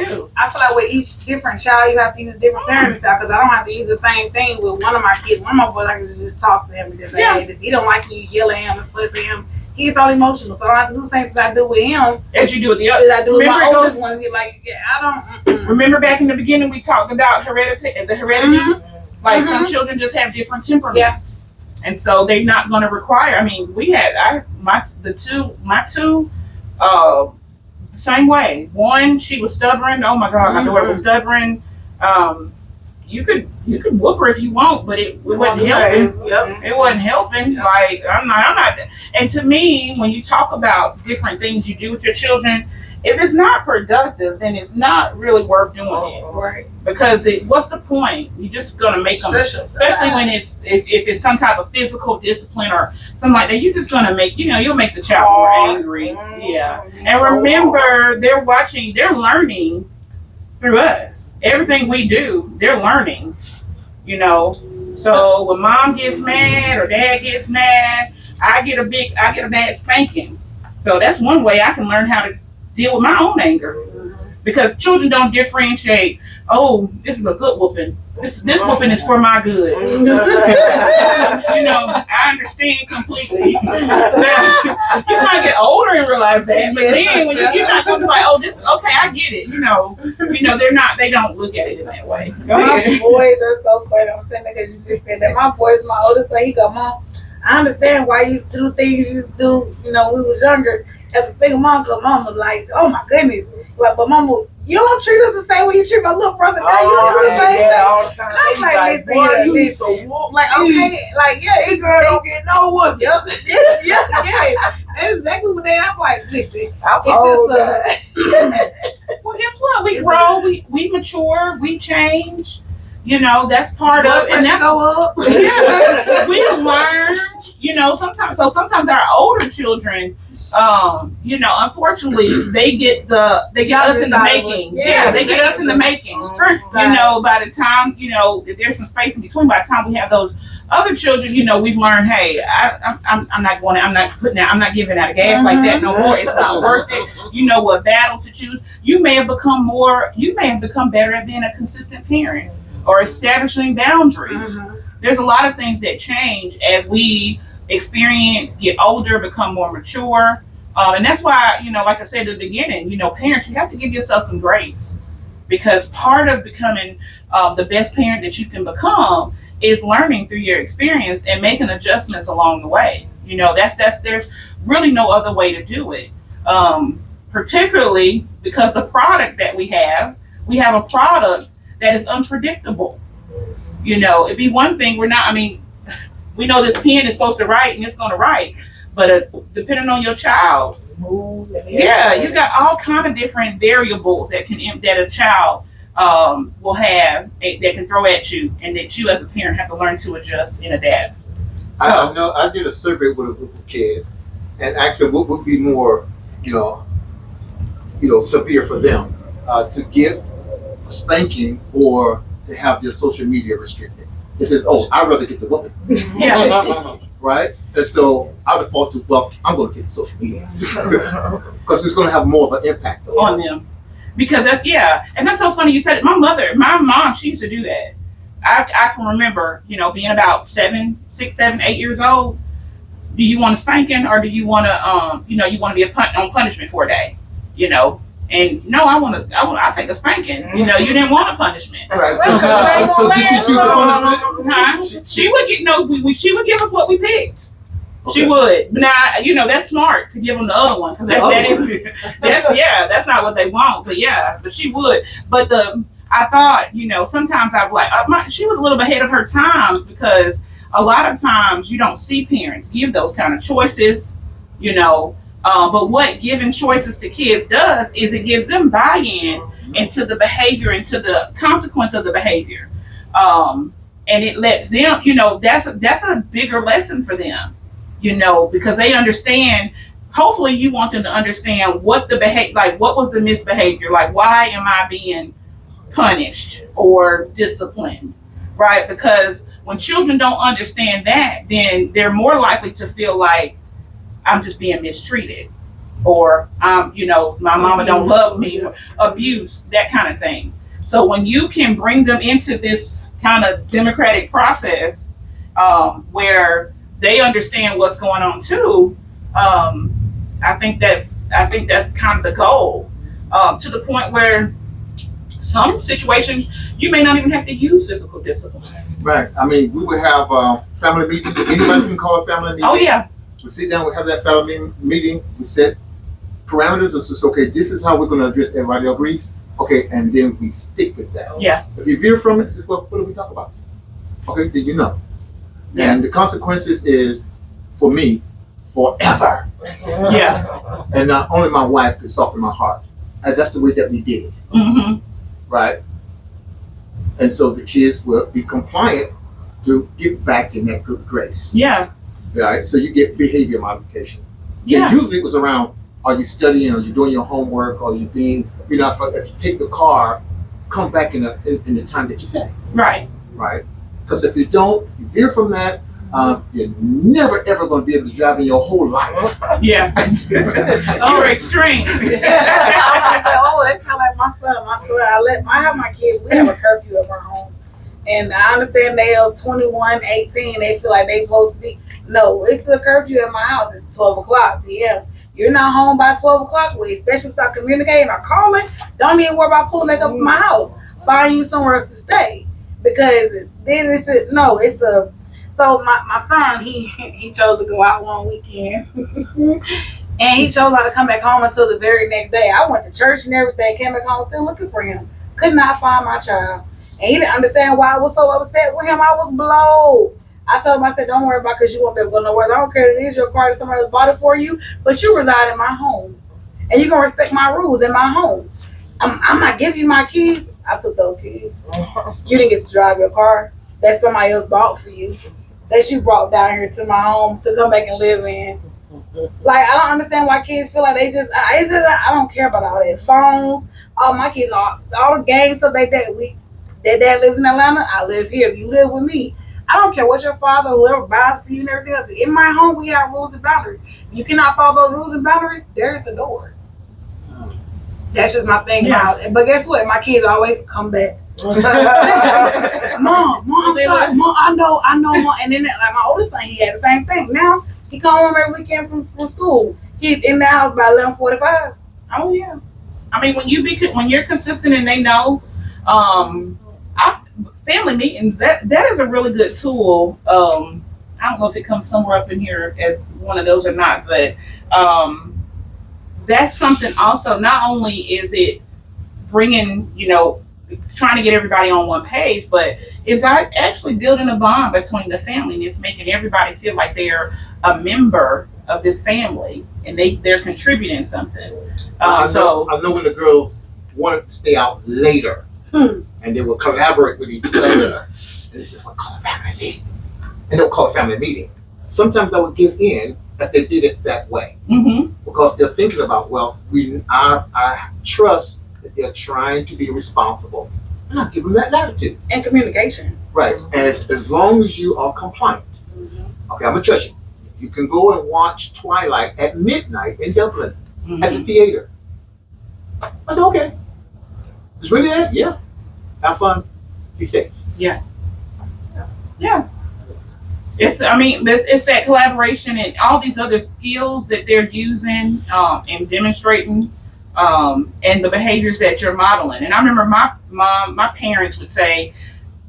do. I feel like with each different child, you have to use different parenting style, because I don't have to use the same thing with one of my kids. One of my boys, I can just talk to him and just say, hey, this, he don't like me, you yell at him and fuss at him. He's all emotional, so I don't have to do the same things I do with him As you do with the other. as I do with my oldest ones. He's like, yeah, I don't. Remember back in the beginning, we talked about heredity. Like some children just have different temperaments, and so they're not going to require. I mean, we had my two, same way. One, she was stubborn. Oh my God, my daughter was stubborn. You could whoop her if you want, but it wasn't helping. Yep, it wasn't helping. Like I'm not. And to me, when you talk about different things you do with your children, if it's not productive, then it's not really worth doing it. Right. Because what's the point? You're just gonna make them, especially when it's if it's some type of physical discipline or something like that. You're just gonna make you'll make the child more angry. Yeah. And remember, they're watching, they're learning through us. Everything we do, they're learning. You know. So when mom gets mad or dad gets mad, I get a bad spanking. So that's one way I can learn how to deal with my own anger, because children don't differentiate. Oh, this is a good whooping. This whooping is for my good. You know, I understand completely. Now, you might get older and realize that, but then when you're not going to be like, oh, this is okay, I get it. You know, they don't look at it in that way. Go My ahead. boys are so funny. I'm saying that because you just said that. My boys, my oldest son, he go, Mom, I understand why you used to do things you used to do, when we was younger. As a single mom, because mom was like, oh my goodness. Like, but mama, you don't treat us the same way you treat my little brother. Now you don't do the same thing. All the time. I'm like, boy, listen, you used to whoop like, okay, like, yeah, this girl don't get no whoop. yeah. That's exactly what they. I'm like, listen, I'm it's just Well, guess what? We grow, we mature, we change. You know, that's part of, and that's go up. Yeah, we learn. Sometimes our older children, unfortunately, they get us in the making. Yeah, they get us in the making. By the time if there's some space in between, by the time we have those other children, we've learned, hey, I'm not giving out gas like that no more. It's not worth it. You know what battle to choose. You may have become better at being a consistent parent or establishing boundaries. There's a lot of things that change as we experience, get older, become more mature. And that's why, like I said at the beginning, parents, you have to give yourself some grace, because part of becoming the best parent that you can become is learning through your experience and making adjustments along the way. There's really no other way to do it. Particularly because the product that we have a product that is unpredictable. It'd be one thing, we know this pen is supposed to write and it's going to write, but depending on your child, you got all kind of different variables that a child will have that can throw at you, and that you as a parent have to learn to adjust and adapt. So, I did a survey with a group of kids and asked them what would be more, severe for them, to get a spanking or to have their social media restricted. It says, "Oh, I'd rather get the whooping." yeah. right? And so I default to, well, I'm going to take social media because it's going to have more of an impact on them. Because and that's so funny you said it. My mom, she used to do that. I can remember, being about 6, 7, 8 years old. Do you want a spanking, or do you want to, you want to be on punishment for a day, And no, I'll take a spanking. You didn't want a punishment. Right. So did she choose the punishment? She would she would give us what we picked. Okay. She would. Now, that's smart to give them the other one, because that's not what they want. But she would. But I thought, sometimes I'd be like, she was a little bit ahead of her times, because a lot of times you don't see parents give those kind of choices, but what giving choices to kids does is it gives them buy-in into the behavior, into the consequence of the behavior. And it lets them, that's a bigger lesson for them, because they understand. Hopefully you want them to understand what the behavior, like what was the misbehavior, like why am I being punished or disciplined, right? Because when children don't understand that, then they're more likely to feel like I'm just being mistreated, or my mama don't love me, or abuse, that kind of thing. So when you can bring them into this kind of democratic process, where they understand what's going on too, I think that's kind of the goal, to the point where some situations you may not even have to use physical discipline. Right. I mean, we would have family meetings. Anybody can call a family meeting. Oh yeah. We sit down, we have that family meeting, we set parameters. It's just, okay, this is how we're going to address, everybody agrees. Okay, and then we stick with that. Yeah. If you veer from it, it's just, well, what do we talk about? Okay, then you know. Yeah. And the consequences is, for me, forever. Yeah. And not only my wife could soften my heart. And that's the way that we did it. Mm-hmm. Right? And so the kids will be compliant to get back in that good grace. Yeah. Right? So you get behavior modification. Yeah. And usually it was around, are you studying, are you doing your homework, are you being, if you take the car, come back in the time that you say. Right. Right? Because if you don't, if you veer from that, you're never ever going to be able to drive in your whole life. Yeah. You're extreme. I was gonna say, oh, that sounds like my son. I have my kids. We have a curfew at our home, and I understand they are 21, 18. They feel like they supposed to be. No, it's a curfew at my house. It's 12 o'clock p.m. You're not home by 12 o'clock. Especially without communicating or calling. Don't even worry about pulling back up in my house. Find you somewhere else to stay, because then it's a. So my son, he chose to go out one weekend, and he chose not to come back home until the very next day. I went to church and everything, came back home still looking for him. Could not find my child, and he didn't understand why I was so upset with him. I was blowed. I told him, I said, don't worry about it, because you won't be able to go nowhere. I don't care if it is your car that somebody else bought it for you, but you reside in my home, and you're gonna respect my rules in my home. I'm not giving you my keys. I took those keys. You didn't get to drive your car that somebody else bought for you, that you brought down here to my home to come back and live in. Like, I don't understand why kids feel like they just, I don't care about all that. Phones, all my kids, all the games, stuff like that. Their dad lives in Atlanta, I live here. You live with me. I don't care what your father, whoever buys for you and everything else. In my home, we have rules and boundaries. You cannot follow those rules and boundaries, there's a door. That's just my thing about it. But guess what? My kids always come back. Mom, I'm sorry. Mom, I know, Mom. And then, like, my oldest son, he had the same thing. Now he come home every weekend from school. He's in the house by 11:45. Oh yeah. I mean, when you're consistent and they know, family meetings, that is a really good tool. I don't know if it comes somewhere up in here as one of those or not, but that's something also. Not only is it bringing, trying to get everybody on one page, but it's actually building a bond between the family, and it's making everybody feel like they're a member of this family and they're contributing something. I know when the girls wanted to stay out later, and they would collaborate with each other, and this is what call a family meeting, and they'll call a family meeting. Sometimes I would give in that they did it that way, because they're thinking about, well, I trust that they're trying to be responsible, and I give them that latitude And communication. right. And as long as you are compliant, Okay, I'm gonna trust you. You can go and watch Twilight at midnight in Dublin at the theater. I said, okay. It's really that? Yeah. Have fun. Be safe. Yeah. It's that collaboration and all these other skills that they're using and demonstrating and the behaviors that you're modeling. And I remember my parents would say,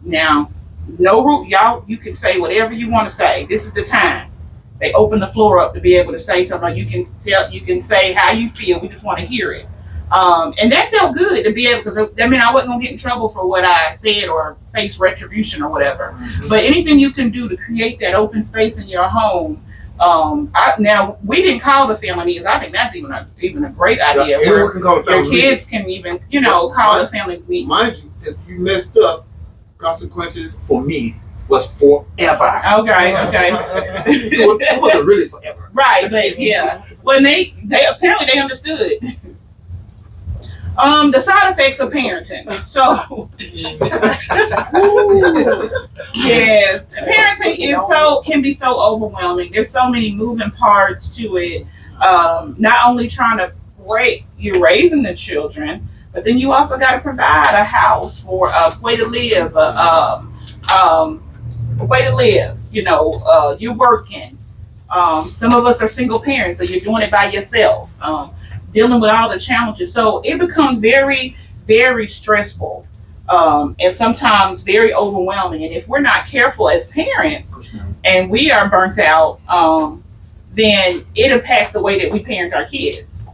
now, no root, y'all, you can say whatever you want to say. This is the time. They open the floor up to be able to say something. You can say how you feel. We just want to hear it. And that felt good to be able, because I mean, I wasn't gonna get in trouble for what I said or face retribution or whatever. But anything you can do to create that open space in your home. Now we didn't call the family meetings. I think that's even a great idea. Yeah, where can call a family your kids can even, call the family meeting. Mind you, if you messed up, consequences for me was forever. Okay. It wasn't really forever. Right, but yeah. When they apparently they understood. The side effects of parenting. So yes, parenting can be so overwhelming. There's so many moving parts to it. Not only trying to you're raising the children, but then you also got to provide a house for a way to live, a way to live. You're working. Some of us are single parents, so you're doing it by yourself. Dealing with all the challenges. So it becomes very, very stressful and sometimes very overwhelming. And if we're not careful as parents and we are burnt out, then it impacts the way that we parent our kids.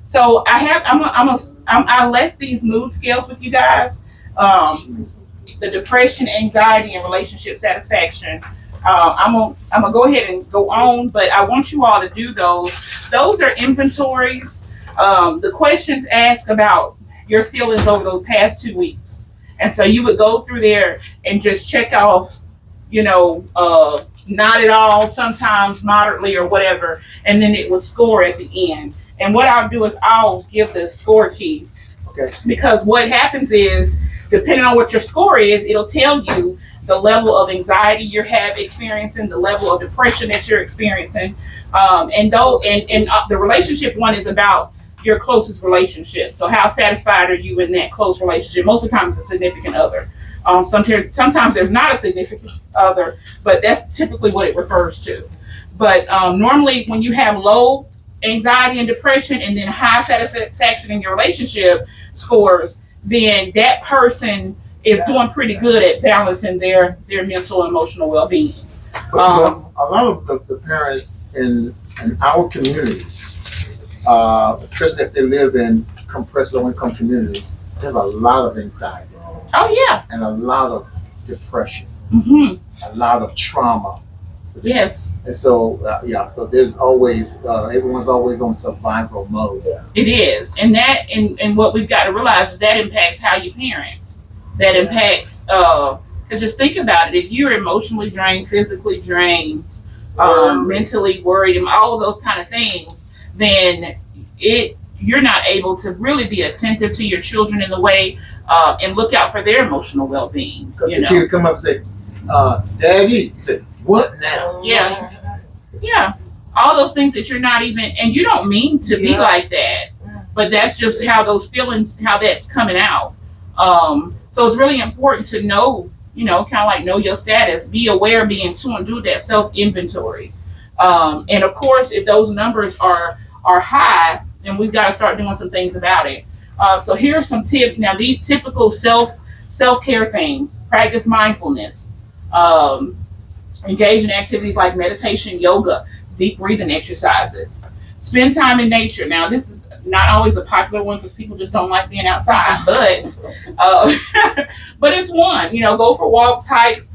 So I left these mood scales with you guys. The depression, anxiety, and relationship satisfaction. I'm gonna go ahead and go on, but I want you all to do those. Those are inventories. The questions ask about your feelings over the past 2 weeks, and so you would go through there and just check off, not at all, sometimes moderately or whatever, and then it would score at the end. And what I'll do is I'll give the score key. Okay. Because what happens is, depending on what your score is, it'll tell you the level of anxiety you're experiencing, the level of depression that you're experiencing, and the relationship one is about your closest relationship. So how satisfied are you in that close relationship? Most of the time, it's a significant other. Sometimes there's not a significant other, but that's typically what it refers to. But normally, when you have low anxiety and depression, and then high satisfaction in your relationship scores, then that person is doing pretty good at balancing their mental and emotional well-being. But a lot of the parents in our communities, especially if they live in compressed low-income communities, there's a lot of anxiety. Oh yeah. And a lot of depression. Mm-hmm. A lot of trauma. Yes. And so so there's always everyone's always on survival mode. It is, and what we've got to realize is that impacts how you parent. That impacts, because just think about it. If you're emotionally drained, physically drained, mentally worried, and all of those kind of things, then you're not able to really be attentive to your children in the way and look out for their emotional well-being. The kid would come up and say, "Daddy," he said, "What now?" Yeah. All those things that you're not even, and you don't mean to be like that, but that's just how those feelings, how that's coming out. So it's really important to know, kind of like know your status, be aware, be in tune, do that self-inventory. And of course, if those numbers are high, then we've got to start doing some things about it. So here are some tips. Now, these typical self-care things: practice mindfulness, engage in activities like meditation, yoga, deep breathing exercises, spend time in nature. Now, this is not always a popular one because people just don't like being outside, but it's one. Go for walks, hikes,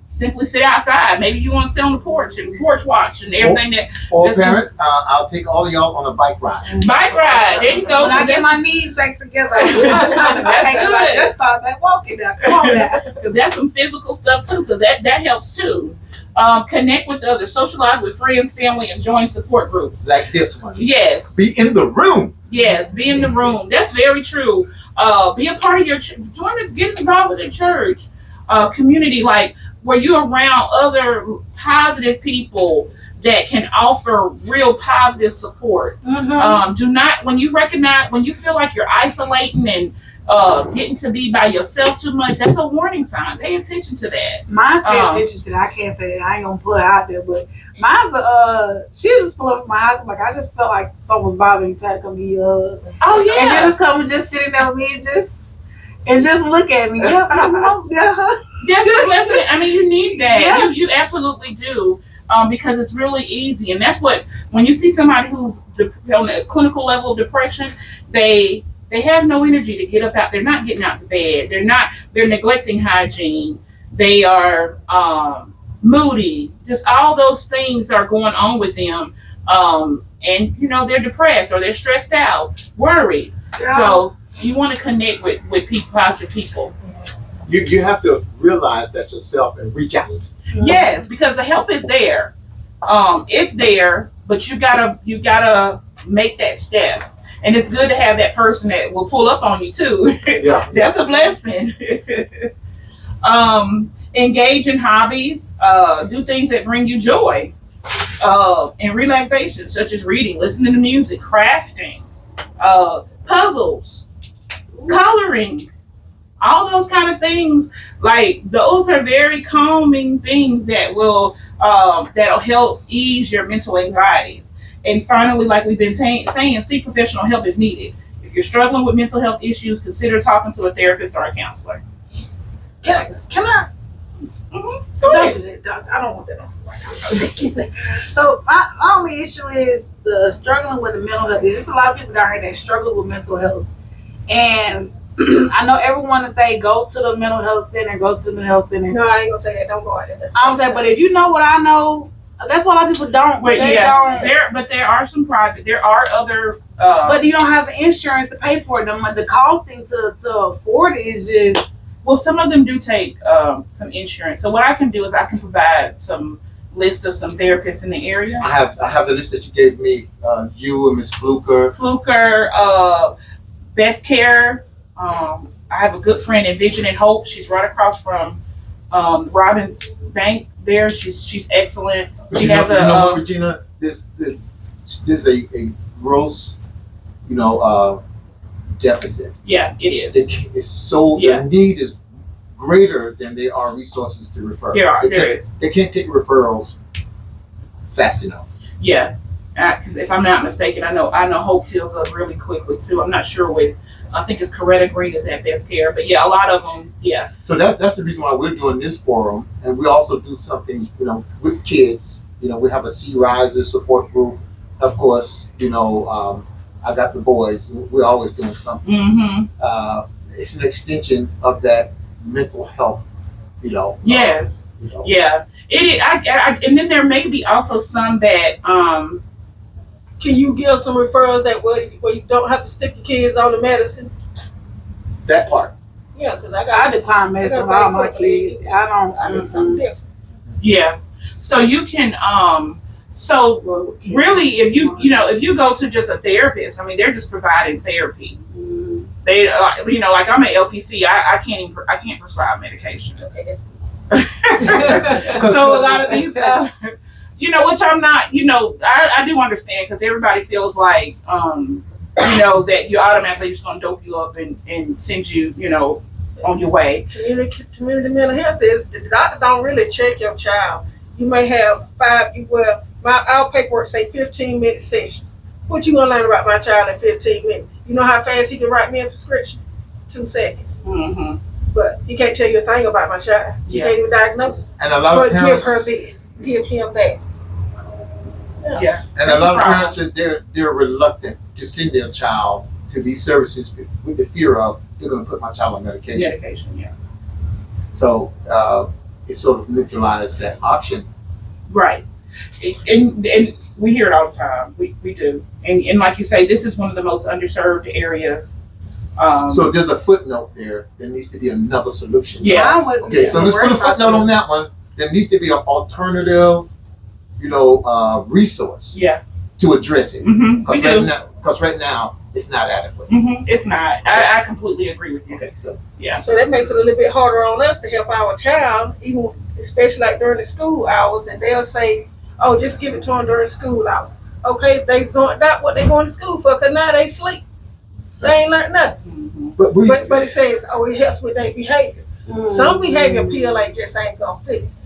simply sit outside. Maybe you want to sit on the porch and porch watch and everything Or parents, I'll take all of y'all on a bike ride. Bike ride. There you go. When I get my knees back together, that's good. I just start that walking now. Come on now. Because that's some physical stuff too, because that helps too. Connect with others, socialize with friends, family, and join support groups. Like this one. Yes. Be in the room. Yes, be in the room. That's very true. Be a part of your get involved with the church. community, like where you're around other positive people that can offer real positive support. Do not, when you feel like you're isolating and getting to be by yourself too much, that's a warning sign. Pay attention to that. Mine's paying attention to that. I can't say that. I ain't gonna put it out there, but mine's she just pulled up my house. Like, I just felt like someone was bothering me, so I had to come give you a hug. Oh yeah. And she just come and just sitting there with me and just look at me. Yeah. That's a blessing. I mean, you need that. Yeah. You absolutely do. Because it's really easy, and that's what, when you see somebody who's on a clinical level of depression, they have no energy to get up out. They're not getting out of bed. They're neglecting hygiene. They are moody. Just all those things are going on with them, and they're depressed or they're stressed out, worried. Yeah. So you want to connect with people, positive people. You have to realize that yourself and reach out. Yes, because the help is there. It's there, but you gotta make that step. And it's good to have that person that will pull up on you too. Yeah. That's a blessing. Engage in hobbies, do things that bring you joy, and relaxation, such as reading, listening to music, crafting, puzzles, coloring. All those kind of things, like those are very calming things that will that'll help ease your mental anxieties. And finally, like we've been saying, seek professional help if needed. If you're struggling with mental health issues, consider talking to a therapist or a counselor. Can I? Mm-hmm. Don't do that, Doc. I don't want that on right now. So my only issue is the struggling with the mental health. There's just a lot of people down here that struggle with mental health, and I know everyone to say go to the mental health center, go to the mental health center. No, I ain't gonna say that. Don't go out there. I'm saying, but if you know what I know, that's why a lot of people don't. But there are some private. There are other. But you don't have the insurance to pay for them. The costing to afford it is just. Well, some of them do take some insurance. So what I can do is I can provide some list of some therapists in the area. I have the list that you gave me. You and Miss Fluker. Best Care. I have a good friend in Vision and Hope. She's right across from Robbins Bank there. She's excellent. She has what, Regina? There's a gross, deficit. Yeah, it is. It's so the need is greater than there are resources to refer. There is. They can't take referrals fast enough. Yeah. Because if I'm not mistaken, I know Hope fills up really quickly too. I'm not sure with, I think it's Coretta Green is at Best Care, but yeah, a lot of them, yeah. So that's the reason why we're doing this forum, and we also do something, with kids. We have a Sea Riser support group. Of course, I got the boys. We're always doing something. Mm-hmm. It's an extension of that mental health. Yes. Yeah. It is. And then there may be also some that. Can you give some referrals that where you don't have to stick your kids on the medicine? That part. Yeah, because I decline medicine for all my kids. I need something different. Yeah. So you can so really if you go to just a therapist, I mean they're just providing therapy. Mm-hmm. They like I'm an LPC, I can't prescribe medication. Okay, that's cool. So a lot of these which I'm not, I do understand because everybody feels like, that you automatically just going to dope you up and send you, on your way. Community mental health is, the doctor don't really check your child. You may have our paperwork say 15-minute sessions. What you going to learn about my child in 15 minutes? You know how fast he can write me a prescription? 2 seconds. Mm-hmm. But he can't tell you a thing about my child. He can't even diagnose. And a lot of parents give her this, give him that. Yeah. And a lot of parents said they're reluctant to send their child to these services with the fear of they're going to put my child on medication. Yeah. So it sort of neutralized that option. Right. And we hear it all the time. We do. And like you say, this is one of the most underserved areas. So there's a footnote there. There needs to be another solution. Yeah. Okay, so let's put a footnote on that one. There needs to be an alternative resource to address it. Mm-hmm. Because right now it's not adequate. It's not. I completely agree with you. Okay, so So that makes it a little bit harder on us to help our child, even especially like during the school hours. And they'll say, "Oh, just give it to them during school hours." Okay, they zoned out what they going to school for, cause now they sleep. They ain't learned nothing. but But it says, "Oh, it helps with their behavior." Some behavior PLA just ain't gonna fix.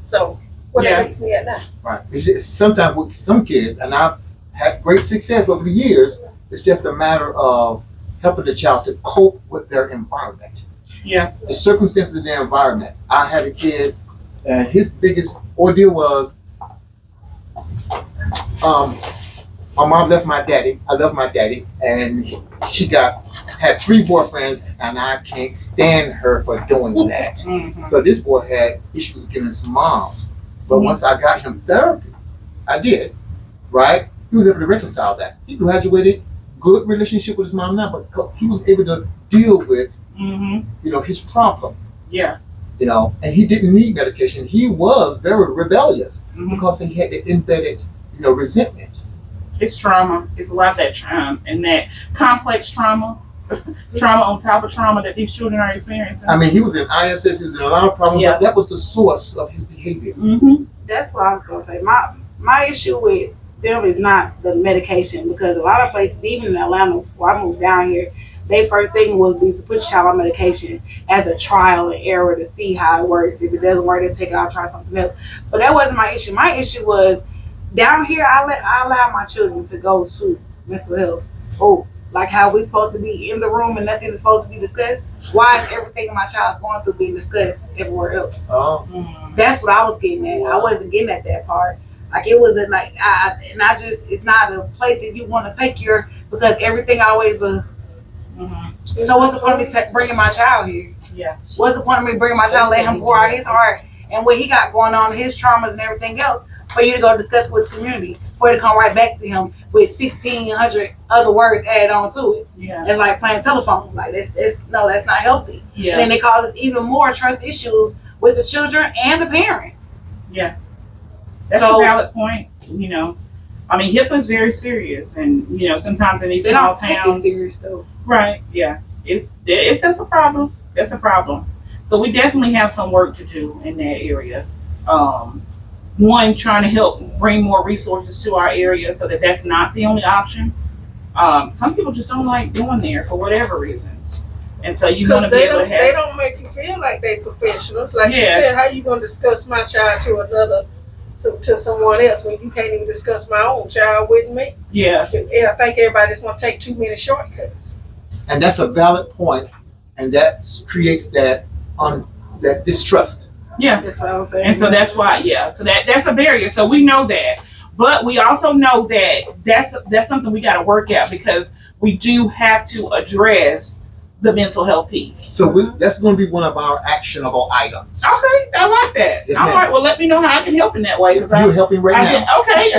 So what that makes me at now. right. It's just, sometimes with some kids, and I've had great success over the years. It's just a matter of helping the child to cope with their environment. Yeah. The circumstances of their environment. I had a kid, and his biggest ordeal was, my mom left my daddy. I love my daddy, and she had 3 boyfriends, and I can't stand her for doing that. So this boy had issues against his mom, but once I got him therapy, I did, right? He was able to reconcile that. He graduated, good relationship with his mom now, but he was able to deal with, his problem. Yeah. And he didn't need medication. He was very rebellious because he had the embedded, resentment. It's trauma. It's a lot of that trauma and that complex trauma, trauma on top of trauma that these children are experiencing. I mean, he was in ISS. He was in a lot of problems. Yeah. But that was the source of his behavior. That's what I was gonna say. My issue with them is not the medication, because a lot of places, even in Atlanta, where I moved down here, their first thing was to put your child on medication as a trial and error to see how it works. If it doesn't work, they take it out, try something else. But that wasn't my issue. My issue was down here. I allow my children to go to mental health. Oh, like how we supposed to be in the room and nothing is supposed to be discussed. Why is everything my child's going through being discussed everywhere else? That's what I was getting at. I wasn't getting at that part. Like it wasn't like it's not a place that you want to take because everything always So what's the point of me bringing my child here? Yeah. What's the point of me bringing my child, let him pour out his heart and what he got going on, his traumas and everything else, for you to go discuss with the community, for it to come right back to him with 1,600 other words added on to it. Yeah. It's like playing telephone. Like that's not healthy. Yeah. And then it causes even more trust issues with the children and the parents. Yeah. That's a valid point. I mean, HIPAA is very serious, and sometimes in these small towns, take it serious though. Right? Yeah, that's a problem. That's a problem. So we definitely have some work to do in that area. One, trying to help bring more resources to our area so that that's not the only option. Some people just don't like going there for whatever reasons, and so you want to be able to have. They don't make you feel like they professionals. Like she said, how you gonna discuss my child to someone else when you can't even discuss my own child with me? Yeah. I think everybody just want to take too many shortcuts. And that's a valid point, and that creates that distrust. Yeah. That's what I was saying. And so that's why, so that's a barrier. So we know that, but we also know that that's something we got to work out, because we do have to address the mental health piece. So that's going to be one of our actionable items. Okay, I like that. Yes, all ma'am. right, well, let me know how I can help in that way. You're helping right now. Okay.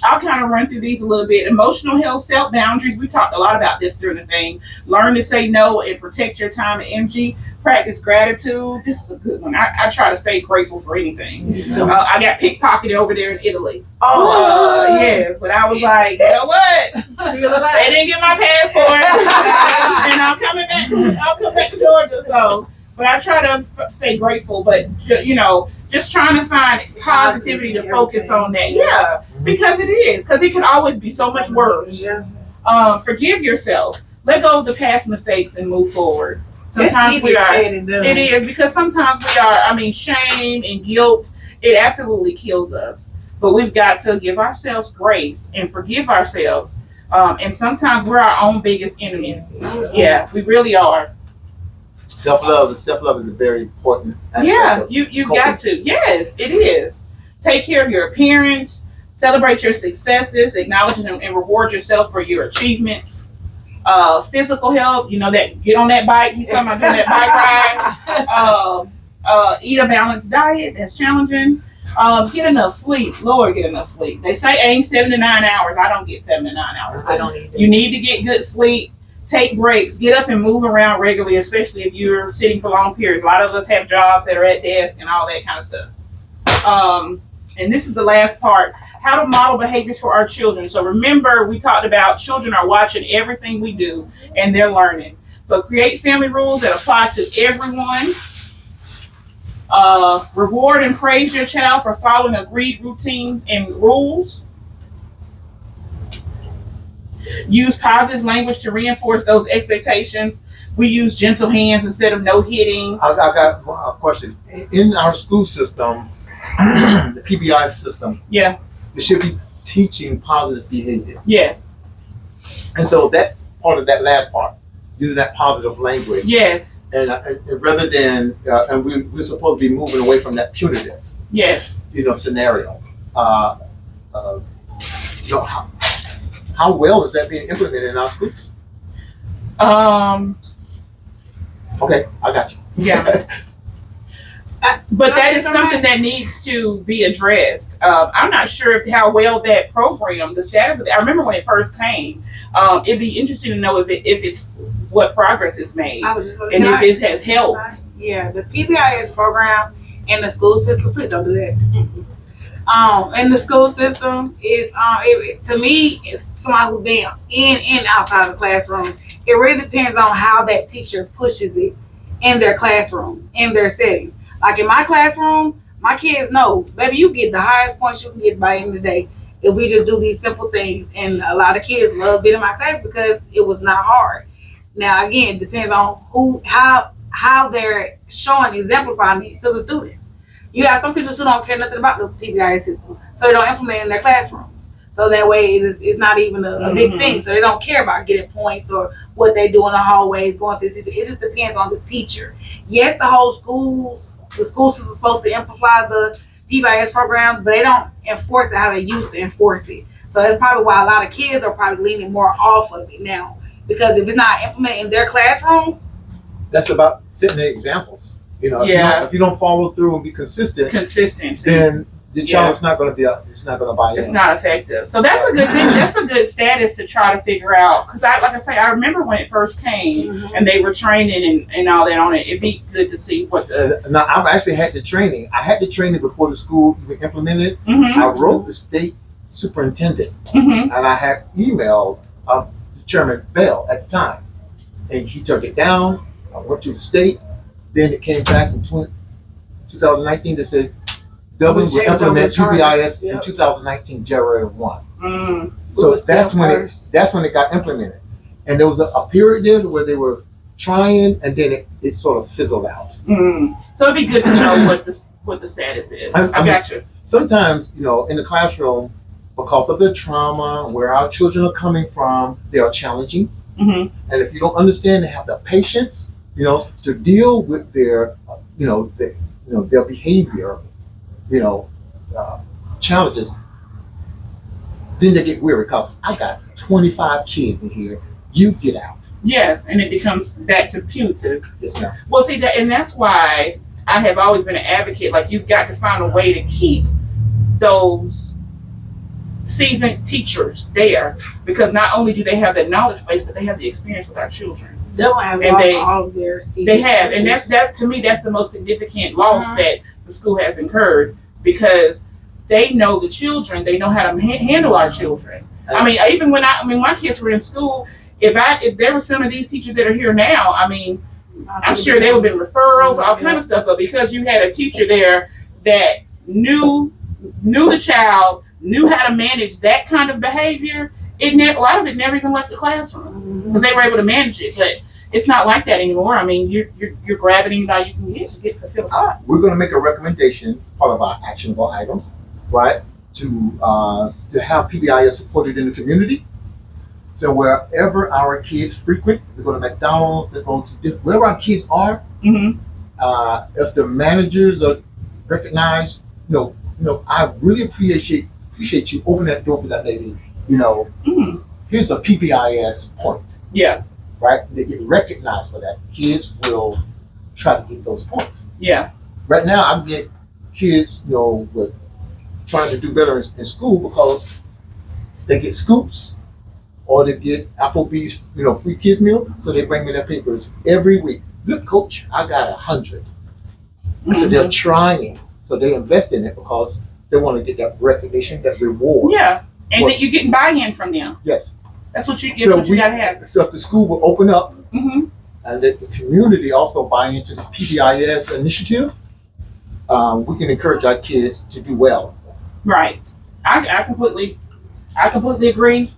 I'll kind of run through these a little bit. Emotional health, self boundaries. We talked a lot about this during the thing. Learn to say no and protect your time and energy. Practice gratitude. This is a good one. I try to stay grateful for anything. I got pickpocketed over there in Italy. Yes, but I was like, you know what? They didn't get my passport, and I'm coming back. I'll come back to Georgia. So, but I try to stay grateful. But just trying to find positivity to focus on that. Yeah, because it is. Because it could always be so much worse. Forgive yourself. Let go of the past mistakes and move forward. Sometimes we are. It is, because sometimes we are. I mean, shame and guilt. It absolutely kills us. But we've got to give ourselves grace and forgive ourselves. And sometimes we're our own biggest enemy. Yeah, we really are. Self-love is a very important aspect. Yeah, you've got to. Yes, it is. Take care of your appearance. Celebrate your successes. Acknowledge and reward yourself for your achievements. Physical health, that get on that bike. You talking about doing that bike ride. Eat a balanced diet. That's challenging. Get enough sleep. Lord, get enough sleep. They say aim 7 to 9 hours. I don't get 7 to 9 hours. I don't either. You need to get good sleep. Take breaks. Get up and move around regularly, especially if you're sitting for long periods. A lot of us have jobs that are at desk and all that kind of stuff. And this is the last part. how to model behaviors for our children. So remember, we talked about children are watching everything we do and they're learning. So create family rules that apply to everyone. Reward and praise your child for following agreed routines and rules. Use positive language to reinforce those expectations. We use gentle hands instead of no hitting. I got a question. In our school system, the PBI system, Yeah. it should be teaching positive behavior. Yes. And so that's part of that last part, using that positive language. Yes. And rather than, and we're supposed to be moving away from that punitive, Yes. scenario. How well is that being implemented in our school system? Okay, I got you. Yeah. But that is something that needs to be addressed. I'm not sure how well that program, the status of it, I remember when it first came. It'd be interesting to know if it's what progress is made I was just and if it has helped. Yeah, the PBIS program in the school system. Please don't do that. In the school system is to me, it's somebody who's been in and outside of the classroom. It really depends on how that teacher pushes it in their classroom, in their settings. Like in my classroom, my kids know, baby, you get the highest points you can get by the end of the day if we just do these simple things. And a lot of kids love being in my class because it was not hard. Now again, it depends on how they're showing, exemplifying it to the students. You have some teachers who don't care nothing about the PBI system, so they don't implement it in their classrooms. So that way it's not even a big thing. So they don't care about getting points or what they do in the hallways, going to the teacher. It just depends on the teacher. Yes, the school system is supposed to amplify the PBIS program, but they don't enforce it how they used to enforce it. So that's probably why a lot of kids are probably leaning more off of it now. Because if it's not implemented in their classrooms, That's about setting the examples. If you don't follow through and be consistent, Consistency. then the child is not going to it's not going to buy in. It's not effective. So that's a good thing. That's a good status to try to figure out. Because I remember when it first came and they were training and all that on it. It'd be good to see what the. Now, I've actually had the training. I had the training before the school even implemented it. Mm-hmm. I wrote the state superintendent Mm-hmm. and I had emailed Chairman Bell at the time. And he took it down. I went to the state. Then it came back in 2019 that says Dublin will implement PBIS in 2019, January 1. Mm. So that's when it got implemented. And there was a period there where they were trying, and then it sort of fizzled out. Mm. So it'd be good to know what the status is. I got you. Sometimes, in the classroom, because of the trauma, where our children are coming from, they are challenging. Mm-hmm. And if you don't understand and have the patience, to deal with their behavior, challenges, then they get weary because I got 25 kids in here. You get out. Yes, and it becomes back to punitive. Yes, ma'am. Well, see that, and that's why I have always been an advocate. Like you've got to find a way to keep those seasoned teachers there, because not only do they have that knowledge base, but they have the experience with our children. They'll have all of their seasoned They have, teachers. and that to me, that's the most significant loss that the school has incurred, because they know the children, they know how to handle our children. I mean, even when my kids were in school, if there were some of these teachers that are here now, I'm sure there would have been referrals, all kind of stuff, but because you had a teacher there that knew the child, knew how to manage that kind of behavior, a lot of it never even left the classroom because they were able to manage it. But it's not like that anymore. You're grabbing anybody you can get to fill a spot. We're going to make a recommendation, part of our actionable items, right? To have PBIS supported in the community. So wherever our kids frequent, they go to McDonald's, they go to wherever our kids are. Mm-hmm. If the managers are recognized, I really appreciate you opening that door for that lady. Here's a PBIS point. Yeah. Right? They get recognized for that. Kids will try to get those points. Yeah. Right now, I get kids, with trying to do better in school because they get scoops or they get Applebee's, free kids meal. So they bring me their papers every week. Look, coach, I got 100. So they're trying. So they invest in it because They want to get that recognition, that reward. Yeah, and What- that you're getting buy-in from them. Yes. That's what you. So gotta have. So if the school will open up Hmm. and let the community also buy into this PBIS initiative, we can encourage our kids to do well. Right. I completely agree.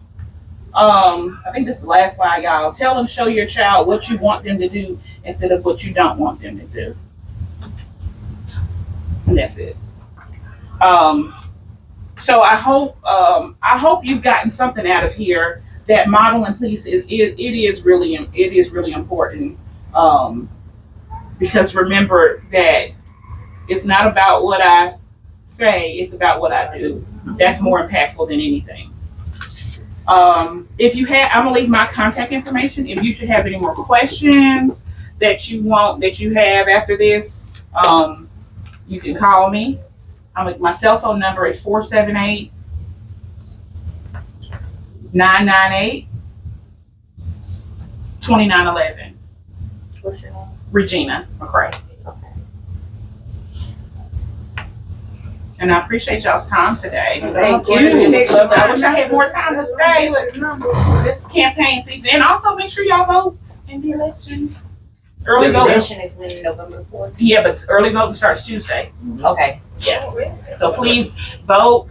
I think this is the last slide, y'all. Tell them, show your child what you want them to do instead of what you don't want them to do. And that's it. So I hope you've gotten something out of here. That modeling piece is really important. Because remember that it's not about what I say, it's about what I do. That's more impactful than anything. If you have, I'm gonna leave my contact information. If you should have any more questions that you have after this, you can call me. My cell phone number is 478-998-2911. What's your name? Regina McRae. And I appreciate y'all's time today. Thank you. I wish I had more time to stay with this campaign season. And also make sure y'all vote in the election. Early Yes, voting. Election is when November 4th. Yeah, but early voting starts Tuesday. Okay. Yes. So please vote. Go